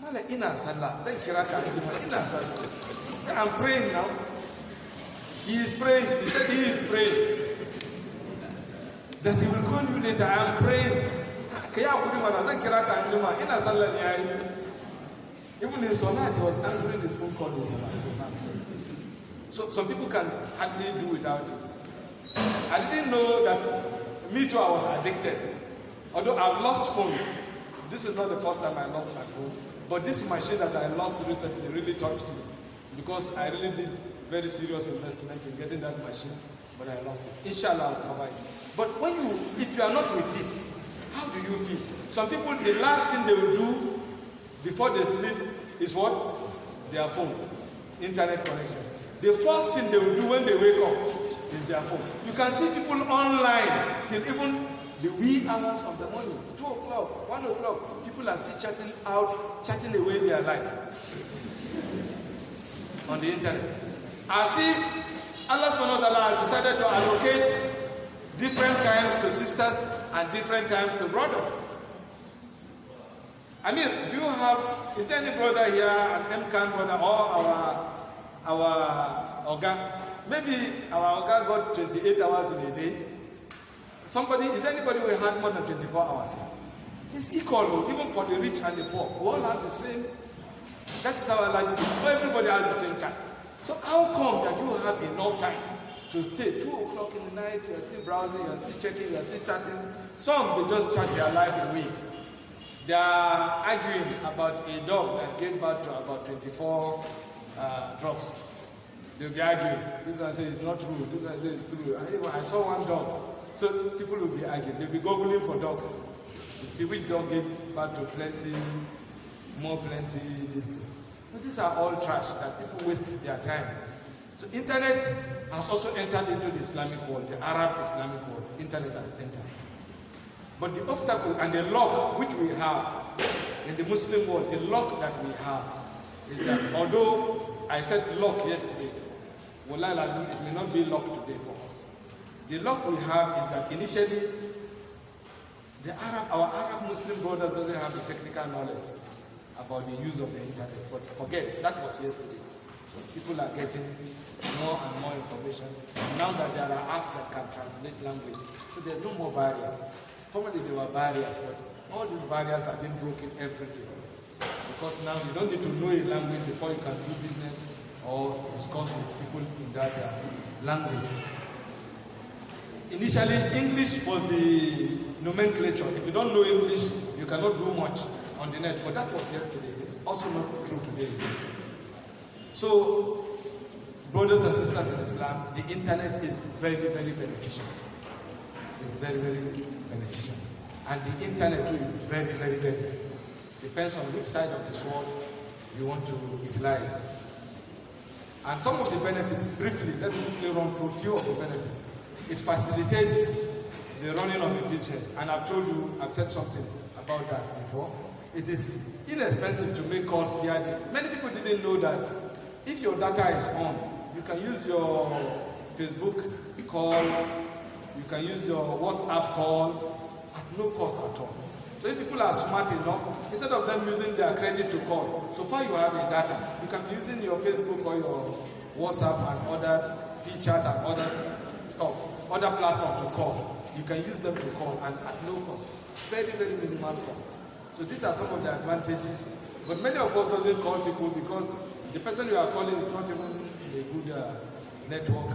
Mala ina Salah. Say kiraka ina Salah. He said, I'm praying now. He is praying. He said he is praying. That he will call you later. I am praying. Even in Salah, he was answering his phone call in Salah. So some people can hardly do without it. I didn't know that me too, I was addicted. Although I've lost phone. This is not the first time I lost my phone. But this machine that I lost recently really touched me. Because I really did very serious investment in getting that machine. But I lost it. Inshallah, I'll cover it. But if you are not with it, how do you feel? Some people, the last thing they will do before they sleep is what? Their phone. Internet connection. The first thing they will do when they wake up is their phone. You can see people online till even the wee hours of the morning, 2 o'clock, 1 o'clock. people are still chatting away their life on the internet. As if Allah subhanahu wa ta'ala has decided to allocate different times to sisters and different times to brothers. I mean, is there any brother here, an MCAN brother, or our Oga? Maybe our Oga got 28 hours in a day. Is anybody who had more than 24 hours here? It's equal, even for the rich and the poor. We all have the same. That is our life. Everybody has the same time. So how come that you have enough time to stay 2 o'clock in the night, you're still browsing, you're still checking, you're still chatting? Some, they just chat their life away. They are arguing about a dog that gave birth to about 24 drops. They'll be arguing. This one says it's not true. This one says it's true. I saw one dog. So people will be arguing. They'll be googling for dogs to see which dog gave birth to plenty, this thing. But these are all trash that people waste their time. So internet has also entered into the Islamic world, the Arab Islamic world. Internet has entered. But the obstacle and the lock which we have in the Muslim world, the lock that we have is that although I said lock yesterday, Wallahi lazim, it may not be locked today for us. The lock we have is that initially our Arab Muslim brothers doesn't have the technical knowledge about the use of the internet. But forget, that was yesterday. People are getting more and more information. Now that there are apps that can translate language, so there's no more barrier. Formerly there were barriers, but all these barriers have been broken everything. Because now you don't need to know a language before you can do business or discuss with people in that language. Initially, English was the nomenclature. If you don't know English, you cannot do much on the net. But that was yesterday. It's also not true today. So, brothers and sisters in Islam, the internet is very, very beneficial. It's very, very beneficial. And the internet too is very, very deadly. Depends on which side of the sword you want to utilize. And some of the benefits, briefly, let me run through a few of the benefits. It facilitates the running of a business. And I've said something about that before. It is inexpensive to make calls via many people didn't know that if your data is on, you can use your Facebook call, you can use your WhatsApp call at no cost at all. So if people are smart enough, instead of them using their credit to call, so far you have a data, you can be using your Facebook or your WhatsApp and other WeChat and other stuff, other platforms to call. You can use them to call and at no cost. Very, very minimal cost. So these are some of the advantages. But many of us doesn't call people because the person you are calling is not even in a good network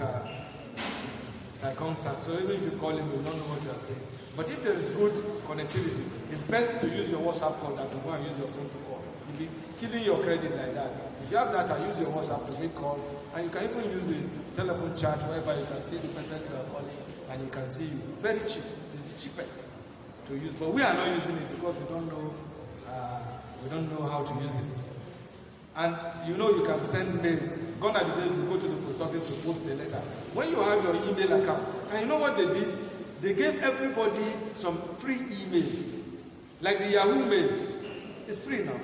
circumstance. So even if you call him, you don't know what you are saying. But if there is good connectivity, it's best to use your WhatsApp call than to go and use your phone to call. You'll be killing your credit like that. If you have data, use your WhatsApp to make call, and you can even use the telephone chat whereby you can see the person you are calling and he can see you. Very cheap. It's the cheapest to use. But we are not using it because we don't know how to use it. And you know you can send mails. Gone are the days you go to the post office to post a letter. When you have your email account, and you know what they did? They gave everybody some free email. Like the Yahoo Mail. It's free now.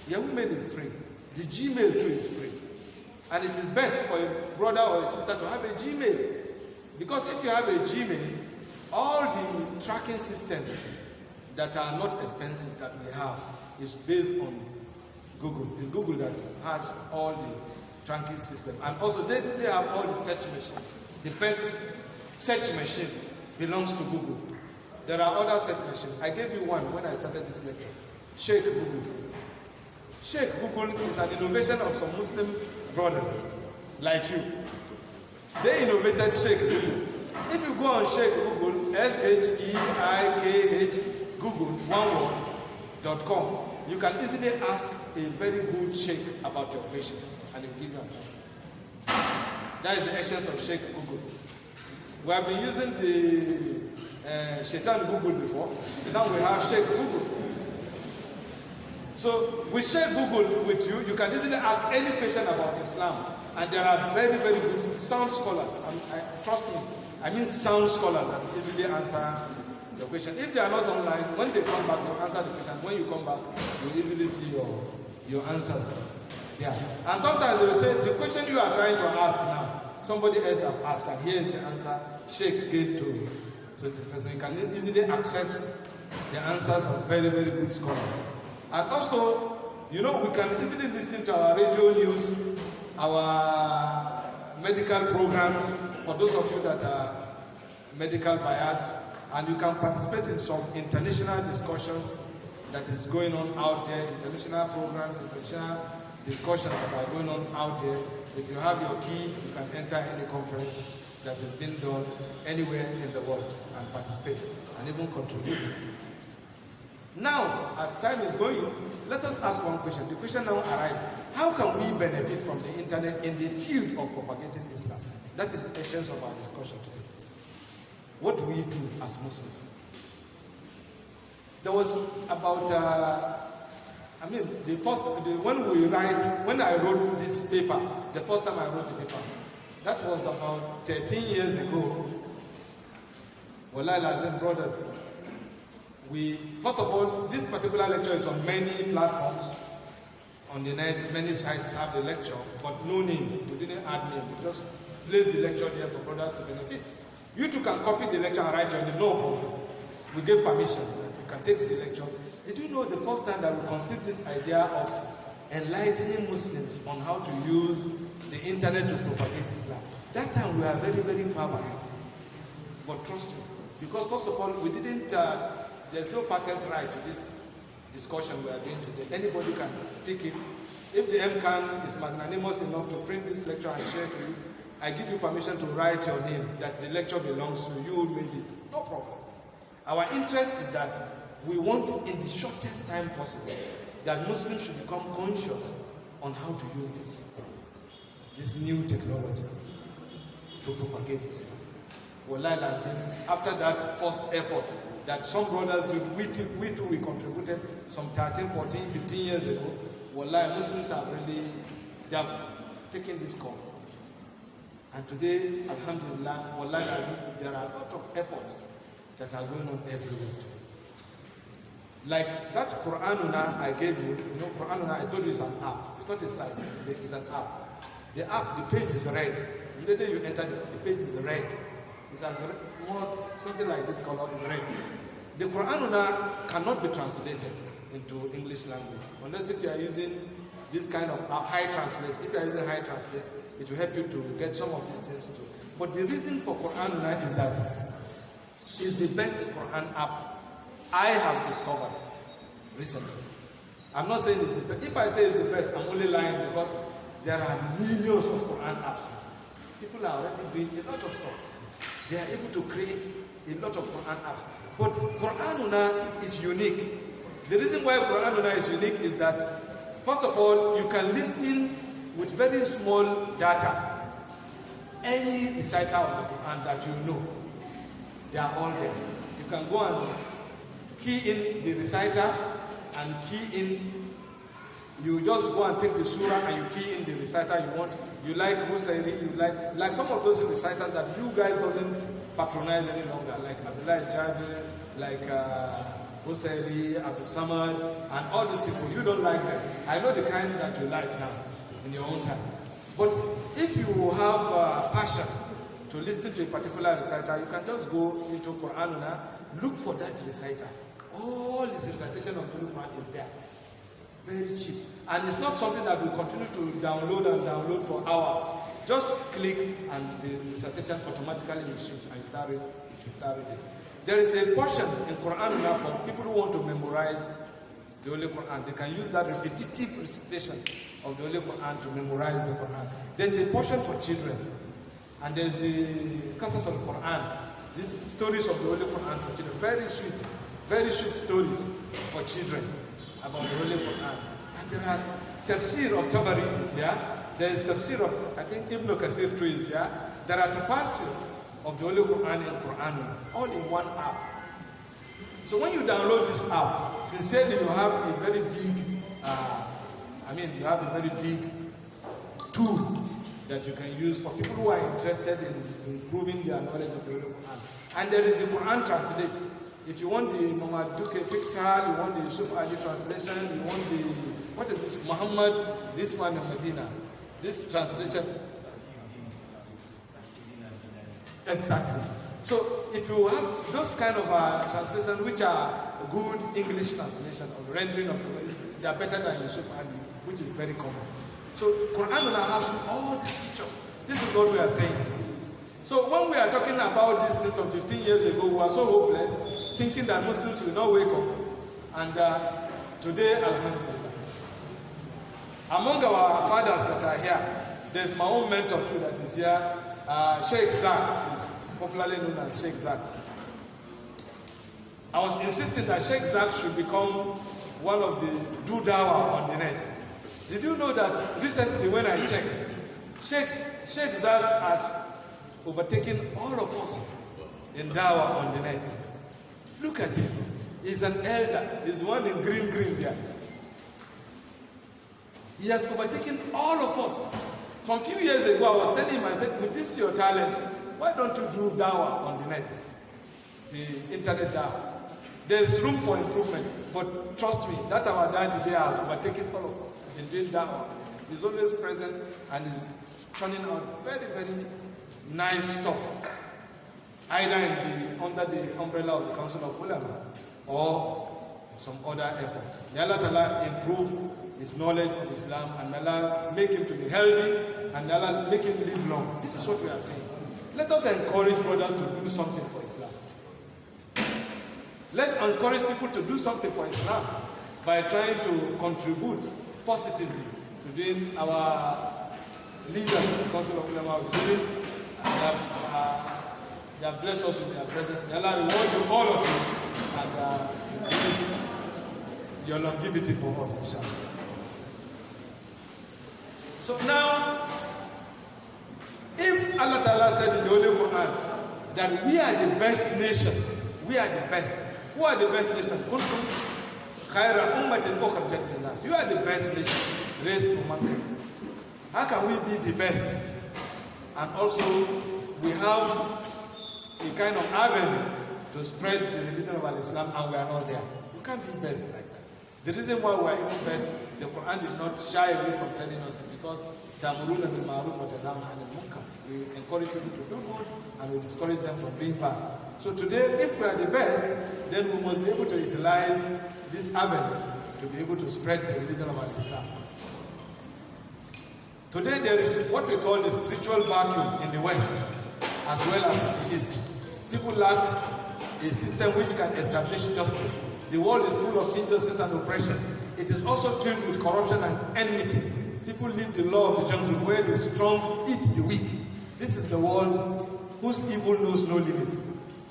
Yahoo Mail is free. The Gmail too is free. And it is best for a brother or a sister to have a Gmail. Because if you have a Gmail, all the tracking systems that are not expensive that we have is based on Google. It's Google that has all the tracking system. And also they have all the search machine. The best search machine belongs to Google. There are other search machines. I gave you one when I started this lecture. Sheikh Google. Sheikh Google is an innovation of some Muslim brothers like you. They innovated Sheikh Google. If you go on Sheikh Google, SHEIKH Google, oneword.com, you can easily ask a very good sheikh about your questions and he will give you an answer. That is the essence of Sheikh Google. We have been using the Shaitan Google before, and now we have Sheikh Google. So with Sheikh Google with you, you can easily ask any question about Islam. And there are very, very good sound scholars. Trust me, I mean sound scholars that will easily answer your question. If they are not online, when they come back, they'll answer the question. When you come back, you'll easily see your answers. Yeah. And sometimes they will say, the question you are trying to ask now, somebody else have asked, and here is the answer Sheikh gave to you. So you can easily access the answers of very, very good scholars. And also, you know, we can easily listen to our radio news, our medical programs, for those of you that are medical bias, and you can participate in some international discussions that is going on out there, international programs, international discussions that are going on out there. If you have your key, you can enter any conference that has been done anywhere in the world and participate and even contribute. Now, as time is going, let us ask one question. The question now arises, how can we benefit from the internet in the field of propagating Islam? That is the essence of our discussion today. What do we do as Muslims? There was about, when I wrote this paper, the first time I wrote the paper, that was about 13 years ago. Wallahi lazim, brothers, first of all, this particular lecture is on many platforms on the net. Many sites have the lecture, but no name. We didn't add name. We just placed the lecture there for brothers to benefit. You too can copy the lecture and write your name, no problem. We gave permission. You can take the lecture. Did you know the first time that we conceived this idea of enlightening Muslims on how to use the internet to propagate Islam? That time we were very, very far behind. But trust me, because first of all, we didn't, there's no patent right to this discussion we are doing today. Anybody can pick it. If the MCAN is magnanimous enough to print this lecture and share to you, I give you permission to write your name, that the lecture belongs to you, made it. No problem. Our interest is that we want, in the shortest time possible, that Muslims should become conscious on how to use this new technology to propagate Islam. Wallahi lazim, after that first effort that some brothers did, we too contributed some 13, 14, 15 years ago. Wallahi, Muslims have really, they have taken this call. And today, alhamdulillah, wallahi lazim, there are a lot of efforts that are going on everywhere. Like that Quranuna I gave you, you know, Quranuna, I told you it's an app. It's not a site, it's an app. The app, the page is red. Immediately you enter, the page is red. It's as more, something like this color is red. The Quranuna cannot be translated into English language unless if you are using this kind of high translate. If you are using high translate, it will help you to get some of these things too. But the reason for Quranuna is that it's the best Quran app I have discovered recently. I'm not saying it's the best. If I say it's the best, I'm only lying, because there are millions of Quran apps. People are already doing a lot of stuff. They are able to create a lot of Quran apps. But Quranuna is unique. The reason why Quranuna is unique is that, first of all, you can listen with very small data any reciter of the Quran that you know. They are all there. You can go and key in the reciter and key in, you just go and take the surah and you key in the reciter you want. You like Husairi, you like some of those reciters that you guys doesn't patronize any longer, like Abdullah Jabir, like Husairi, Abu Samad, and all these people. You don't like them. I know the kind that you like now in your own time. But if you have passion to listen to a particular reciter, you can just go into Quranuna, look for that reciter. All this recitation of the Quran is there. Very cheap. And it's not something that will continue to download and download for hours. Just click and the recitation automatically will shoot and you start reading. There is a portion in Quran now for people who want to memorize the Holy Quran. They can use that repetitive recitation of the Holy Quran to memorize the Quran. There's a portion for children. And there's the Qasas of the Quran. These stories of the Holy Quran for children. Very sweet stories for children about the Holy Quran. And there are tafsir of Tabari is there. There is tafsir of, I think, Ibn Kasir too is there. There are tafsir of the Holy Quran in Quran, all in one app. So when you download this app, sincerely you have a very big, you have a very big tool that you can use for people who are interested in improving their knowledge of the Holy Quran. And there is the Quran Translate. If you want the Mamaduke picture, you want the Yusuf Ali translation, you want the, what is this, Muhammad, this one in Medina, this translation. Exactly. So if you have those kind of translations which are good English translation or rendering of the, they are better than Yusuf Ali, which is very common. So Quran has all these features. This is what we are saying. So when we are talking about these things from 15 years ago, we were so hopeless, thinking that Muslims will not wake up. And today, alhamdulillah. Among our fathers that are here, there's my own mentor too that is here. Sheikh Zak is popularly known as Sheikh Zak. I was insisting that Sheikh Zak should become one of the do dawah on the net. Did you know that recently when I checked, Sheikh Zak has overtaken all of us in dawah on the net. Look at him. He's an elder. He's one in green there. He has overtaken all of us. From a few years ago, I was telling him, I said, with this your talents, why don't you do dawah on the net? The internet dawah. There is room for improvement. But trust me, that our daddy there has overtaken all of us in doing dawah. He's always present and is churning out very, very nice stuff. Either under the umbrella of the Council of Ulama or some other efforts. May Allah Ta'ala improve his knowledge of Islam and may Allah make him to be healthy and may Allah make him live long. This is what we are saying. Let us encourage brothers to do something for Islam. Let's encourage people to do something for Islam by trying to contribute positively to doing our leaders in the Council of Ulama doing. They have blessed us with their presence. May Allah reward you, all of you, and increase your longevity for us, inshallah. So now, if Allah Ta'ala said in the Holy Quran that we are the best nation, we are the best. Who are the best nation? Kuntum khayra ummatin ukhrijat lin-nas. You are the best nation raised for mankind. How can we be the best? And also, we have a kind of avenue to spread the religion of Islam, and we are not there. You can't be best like that. The reason why we are even best, the Quran did not shy away from telling us because Tamuruna bil ma'ruf wa tanhauna 'anil munkar. We encourage people to do good and we discourage them from being bad. So today, if we are the best, then we must be able to utilize this avenue to be able to spread the religion of Islam. Today there is what we call the spiritual vacuum in the West as well as in the East. People lack a system which can establish justice. The world is full of injustice and oppression. It is also filled with corruption and enmity. People live the law of the jungle where the strong eat the weak. This is the world whose evil knows no limit.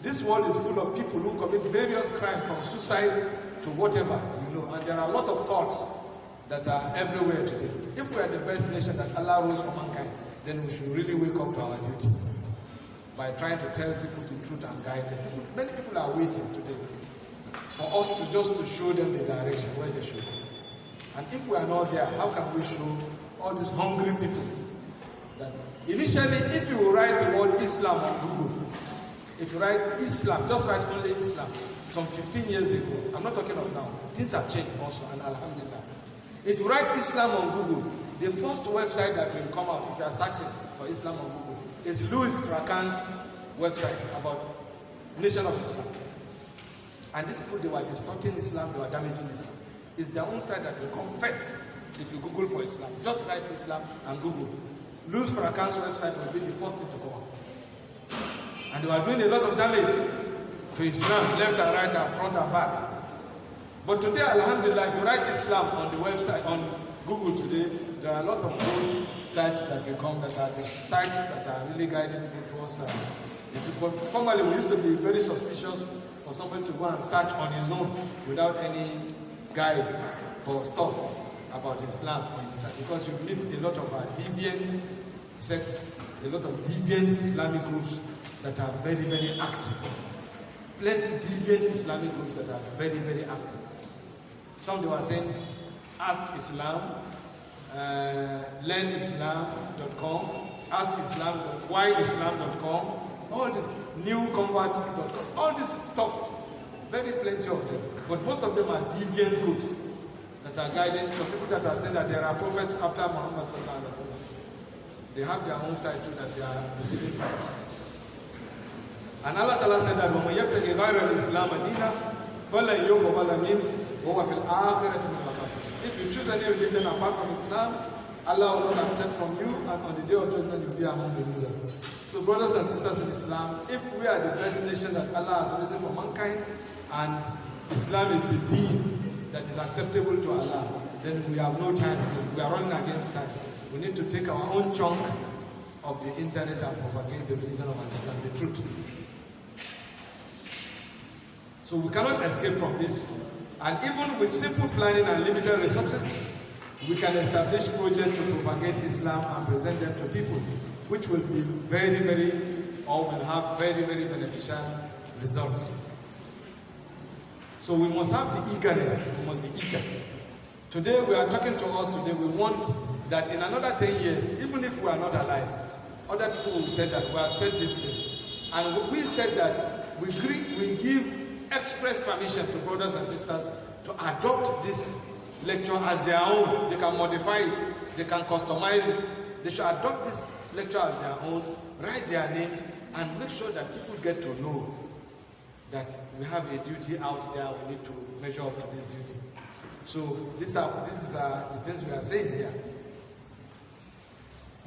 This world is full of people who commit various crimes from suicide to whatever, and there are a lot of cults that are everywhere today. If we are the best nation that Allah rules for mankind, then we should really wake up to our duties by trying to tell people the truth and guide them. Many people are waiting today for us to just to show them the direction where they should go. And if we are not there, how can we show all these hungry people that initially, if you write the word Islam on Google, if you write Islam, just write only Islam, some 15 years ago, I'm not talking of now, things have changed also, and alhamdulillah. If you write Islam on Google, the first website that will come out, if you are searching for Islam on Google, is Louis Farrakhan's website about Nation of Islam. And these people, they were distorting Islam, they were damaging Islam. It's their own site that will come first if you Google for Islam. Just write Islam and Google. Louis Farrakhan's website will be the first thing to come out. And they were doing a lot of damage to Islam, left and right and front and back. But today, alhamdulillah, if you write Islam on the website, on Google today, there are a lot of good sites that will come that are the sites that are really guiding people towards but formerly, we used to be very suspicious for somebody to go and search on his own without any guide for stuff about Islam on the site. Because you meet a lot of deviant sects, a lot of deviant Islamic groups that are very, very active. Plenty deviant Islamic groups that are very, very active. Some they were saying, Ask Islam, learnislam.com, askislam, whyislam.com, all this new converts.com, all this stuff Very plenty of them. But most of them are deviant groups that are guiding. Some people that are saying that there are prophets after Muhammad sallallahu alaihi wasallam. They have their own side too that they are deceiving people. And Allah Ta'ala said that وَمَنْ يَبْتَغِ غَيْرَ الْإِسْلَامَ دِينًا فَلَنْ يُقْبَلَ مِنْهُ وَهُوَ فِي الْآخِرَةِ مِنَ الْخَاسِرِينَ. If you choose any religion apart from Islam, Allah will not accept from you, and on the day of judgment you'll be among the losers. So brothers and sisters in Islam, if we are the best nation that Allah has risen for mankind, and Islam is the deen that is acceptable to Allah, then we have no time. We are running against time. We need to take our own chunk of the internet and propagate the religion of Islam, the truth. So we cannot escape from this. And even with simple planning and limited resources, we can establish projects to propagate Islam and present them to people, which will be will have very beneficial results. So we must have the eagerness, we must be eager. Today we are talking to us today, we want that in another 10 years, even if we are not alive, other people will say that we have said these things. And we said that we give express permission to brothers and sisters to adopt this lecture as their own. They can modify it, they can customize it. They should adopt this lecture as their own, write their names, and make sure that people get to know that we have a duty out there, we need to measure up to this duty. So this is the things we are saying here.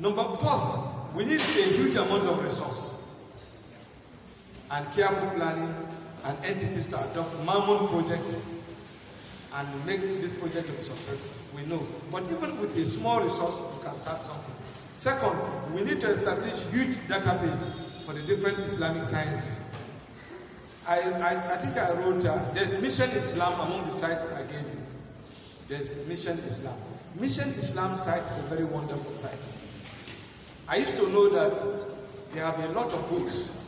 First, we need a huge amount of resource and careful planning and entities to adopt Mammon projects and make this project to be successful. We know. But even with a small resource, we can start something. Second, we need to establish huge database for the different Islamic sciences. I think I wrote, there's Mission Islam among the sites I gave you. There's Mission Islam. Mission Islam site is a very wonderful site. I used to know that there have been a lot of books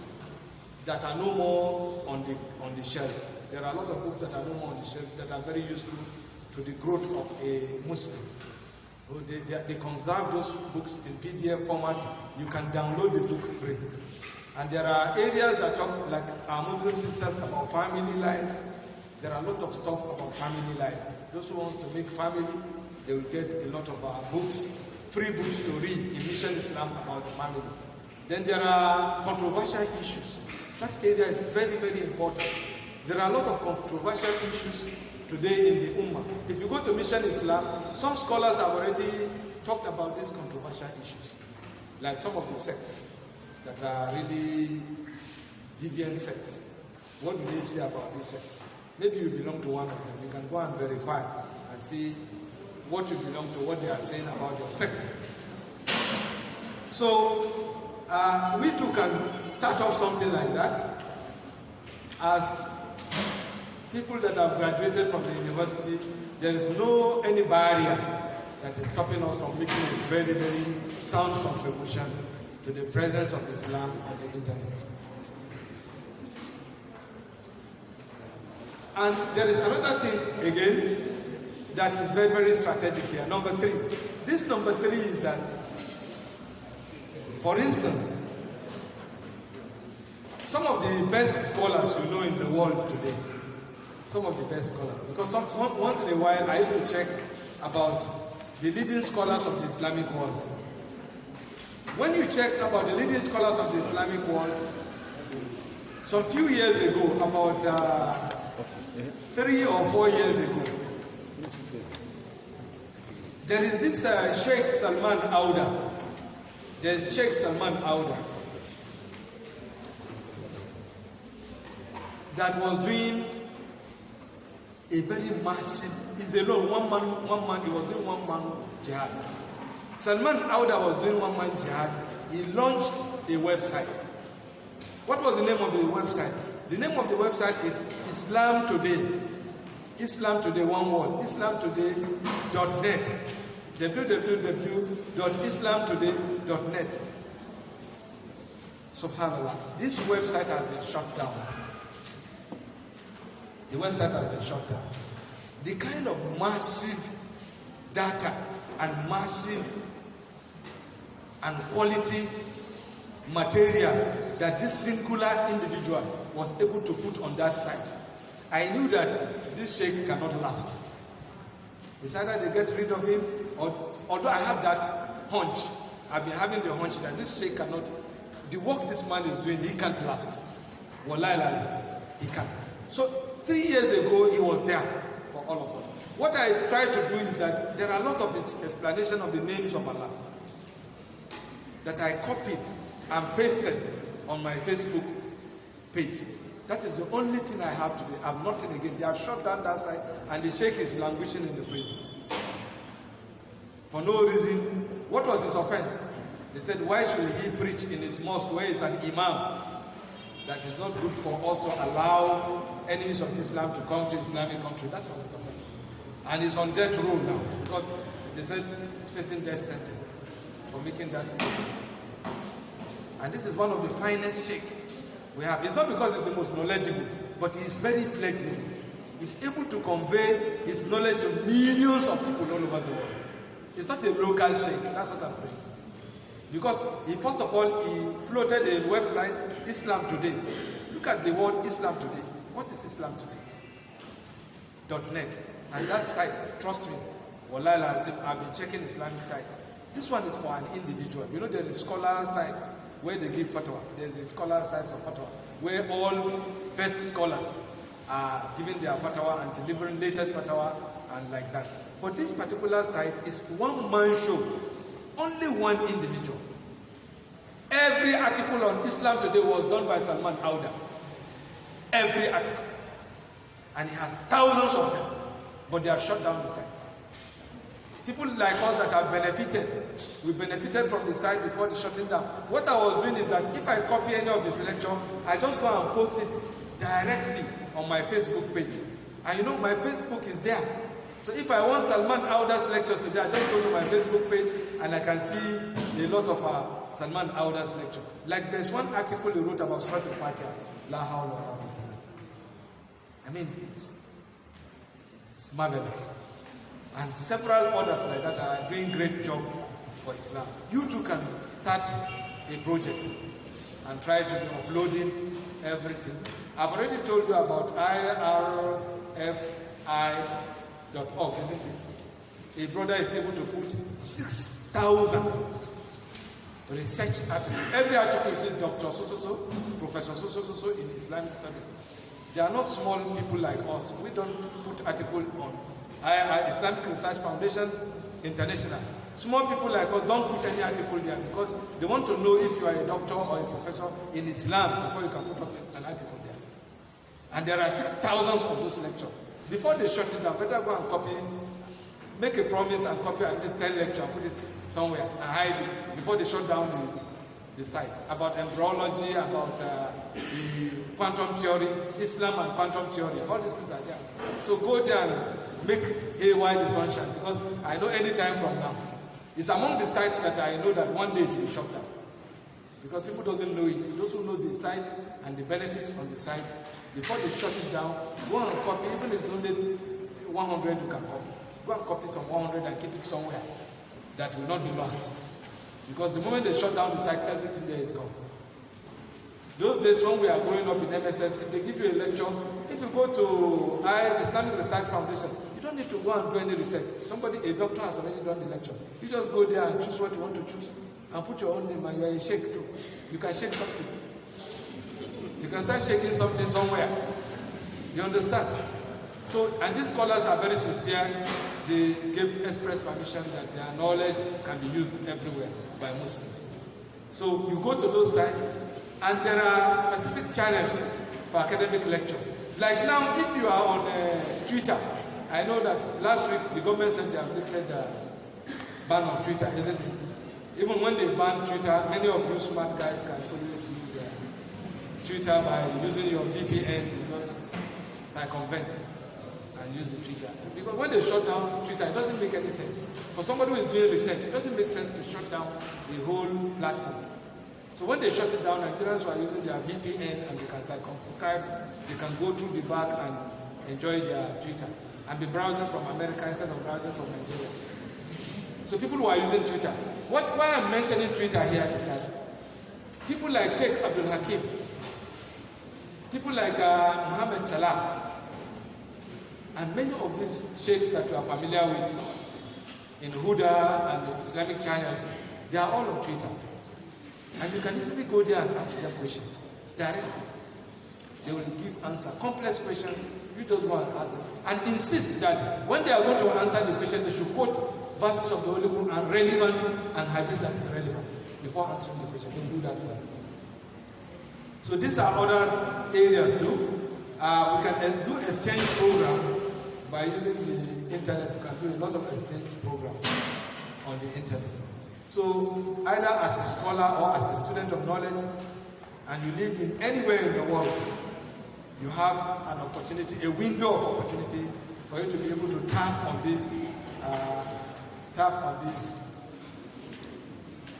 that are no more on the shelf. There are a lot of books that are no more on the shelf that are very useful to the growth of a Muslim. So they conserve those books in PDF format. You can download the book free. And there are areas that talk, like our Muslim sisters, about family life. There are a lot of stuff about family life. Those who want to make family, they will get a lot of our books, free books to read in Mission Islam about the family. Then there are controversial issues. That area is very important. There are a lot of controversial issues today in the Ummah. If you go to Mission Islam, some scholars have already talked about these controversial issues, like some of the sects that are really deviant sects. What do they say about these sects? Maybe you belong to one of them. You can go and verify and see what you belong to, what they are saying about your sect. So we too can start off something like that. As people that have graduated from the university, there is any barrier that is stopping us from making a very sound contribution to the presence of Islam on the internet. And there is another thing again that is very strategic here. Number 3. This number 3 is that, for instance, some of the best scholars you know in the world today, some of the best scholars, because once in a while I used to check about the leading scholars of the Islamic world. When you check about the leading scholars of the Islamic world, some few years ago, about 3 or 4 years ago, there is this Sheikh Salman Auda. There's Sheikh Salman Auda that was doing a very massive, he's alone, one man, he was doing one-man jihad. Salman Auda was doing one-man jihad. He launched a website. What was the name of the website? The name of the website is Islam Today. Islam Today, one word, islamtoday.net. www.islamtoday.net. Subhanallah. This website has been shut down. The website has been shut down. The kind of massive data and massive and quality material that this singular individual was able to put on that site. I knew that this sheikh cannot last. It's either they get rid of him, or although I have that hunch, I've been having the hunch that this sheikh cannot, the work this man is doing, he can't last. Wallahi, he can't. So 3 years ago, he was there for all of us. What I try to do is that there are a lot of his explanation of the names of Allah that I copied and pasted on my Facebook page. That is the only thing I have today. I have nothing again. They have shut down that side, and the sheikh is languishing in the prison. For no reason. What was his offense? They said, why should he preach in his mosque where he's an imam? That is not good for us to allow enemies of Islam to come to Islamic country. That was his offense. And he's on death row now, because they said he's facing death sentence for making that statement. And this is one of the finest sheikh we have. It's not because he's the most knowledgeable, but he's very flexible. He's able to convey his knowledge to millions of people all over the world. He's not a local sheikh, that's what I'm saying. Because he, first of all, he floated a website, Islam Today. Look at the word Islam Today. What is Islam Today? .net. And that site, trust me, Wallahi Lazim, I've been checking Islamic site. This one is for an individual. You know, there is scholar sites where they give fatwa. There's the scholar sites of fatwa, where all best scholars are giving their fatwa and delivering latest fatwa and like that. But this particular site is one-man show. Only one individual. Every article on Islam Today was done by Salman Auda. Every article. And he has thousands of them. But they have shut down the site. People like us that have benefited, we benefited from the site before the shutting down. What I was doing is that if I copy any of his lecture, I just go and post it directly on my Facebook page. And you know, my Facebook is there. So if I want Salman Auda's lectures today, I just go to my Facebook page and I can see a lot of Salman Auda's lecture. Like there's one article he wrote about Surah Al-Fatiha. La hawla wa la quwwata. I mean, it's marvelous. And several others like that are doing great job for Islam. You too can start a project and try to be uploading everything. I've already told you about irfi.org, isn't it? A brother is able to put 6,000 research articles. Every article is in Dr. So, Professor So in Islamic studies. They are not small people like us. We don't put article on Islamic Research Foundation International. Small people like us don't put any article there because they want to know if you are a doctor or a professor in Islam before you can put up an article there. And there are 6,000 of those lectures. Before they shut it down, better go and copy, make a promise and copy at least 10 lectures and put it somewhere and hide it before they shut down the site. About embryology, about the quantum theory, Islam and quantum theory, all these things are there. So go there and make hay while the sun shines, because I know any time from now. It's among the sites that I know that one day it will shut down. Because people doesn't know it. Those who know the site and the benefits on the site, before they shut it down, go and copy, even if it's only 100 you can copy. Go and copy some 100 and keep it somewhere that will not be lost. Because the moment they shut down the site, everything there is gone. Those days when we are growing up in MSS, if they give you a lecture, if you go to Islamic Research Foundation, you don't need to go and do any research. A doctor has already done the lecture. You just go there and choose what you want to choose and put your own name, and you are a sheikh too. You can shake something. You can start shaking something somewhere. You understand? So, and these scholars are very sincere. They give express permission that their knowledge can be used everywhere by Muslims. So you go to those sites, and there are specific channels for academic lectures. Like now, if you are on Twitter, I know that last week the government said they have lifted the ban on Twitter, isn't it? Even when they ban Twitter, many of you smart guys can always use Twitter by using your VPN, just circumvent and use the Twitter. Because when they shut down Twitter, it doesn't make any sense. For somebody who is doing research, it doesn't make sense to shut down the whole platform. So when they shut it down, Nigerians who are using their VPN and they can circumscribe, they can go through the back and enjoy their Twitter and be browsing from America instead of browsing from Nigeria. So people who are using Twitter, why I'm mentioning Twitter here is that people like Sheikh Abdul Hakim, people like Mohammed Salah, And many of these sheikhs that you are familiar with in Huda and the Islamic channels, they are all on Twitter. And you can easily go there and ask them questions directly. They will give answer. Complex questions, you just go and ask them. And insist that when they are going to answer the question, they should quote verses of the Holy Quran relevant and hadith that is relevant before answering the question. Don't do that for them. So these are other areas too. We can do exchange program by using the internet. You can do a lot of exchange programs on the internet. So either as a scholar or as a student of knowledge, and you live in anywhere in the world, you have an opportunity, a window of opportunity for you to be able to tap on these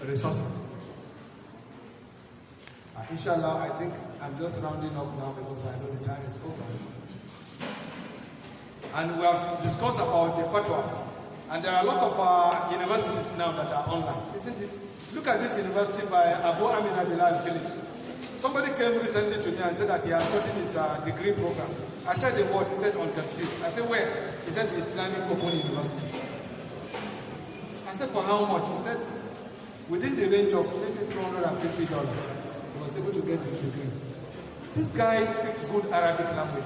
resources. Inshallah, I think I'm just rounding up now because I know the time is over. And we have discussed about the fatwas. And there are a lot of universities now that are online, isn't it? Look at this university by Abu Amin Abilal Phillips. Somebody came recently to me and said that he has gotten his degree program. I said the word, he said on Tafsir. I said where? He said the Islamic Open University. I said for how much? He said within the range of maybe $250. He was able to get his degree. This guy speaks good Arabic language.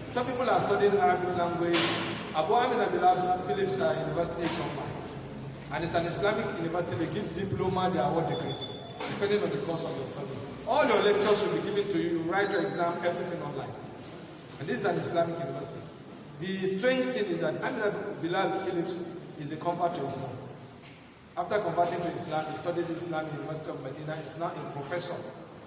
Some people are studying Arabic language. Abu Amin Abilal Phillips University is online. And it's an Islamic university. They give diploma, they award degrees, depending on the course of your study. All your lectures will be given to you. You write your exam, everything online. And this is an Islamic university. The strange thing is that Amin Bilal Phillips is a convert to Islam. After converting to Islam, he studied Islam in the University of Medina. He's now a professor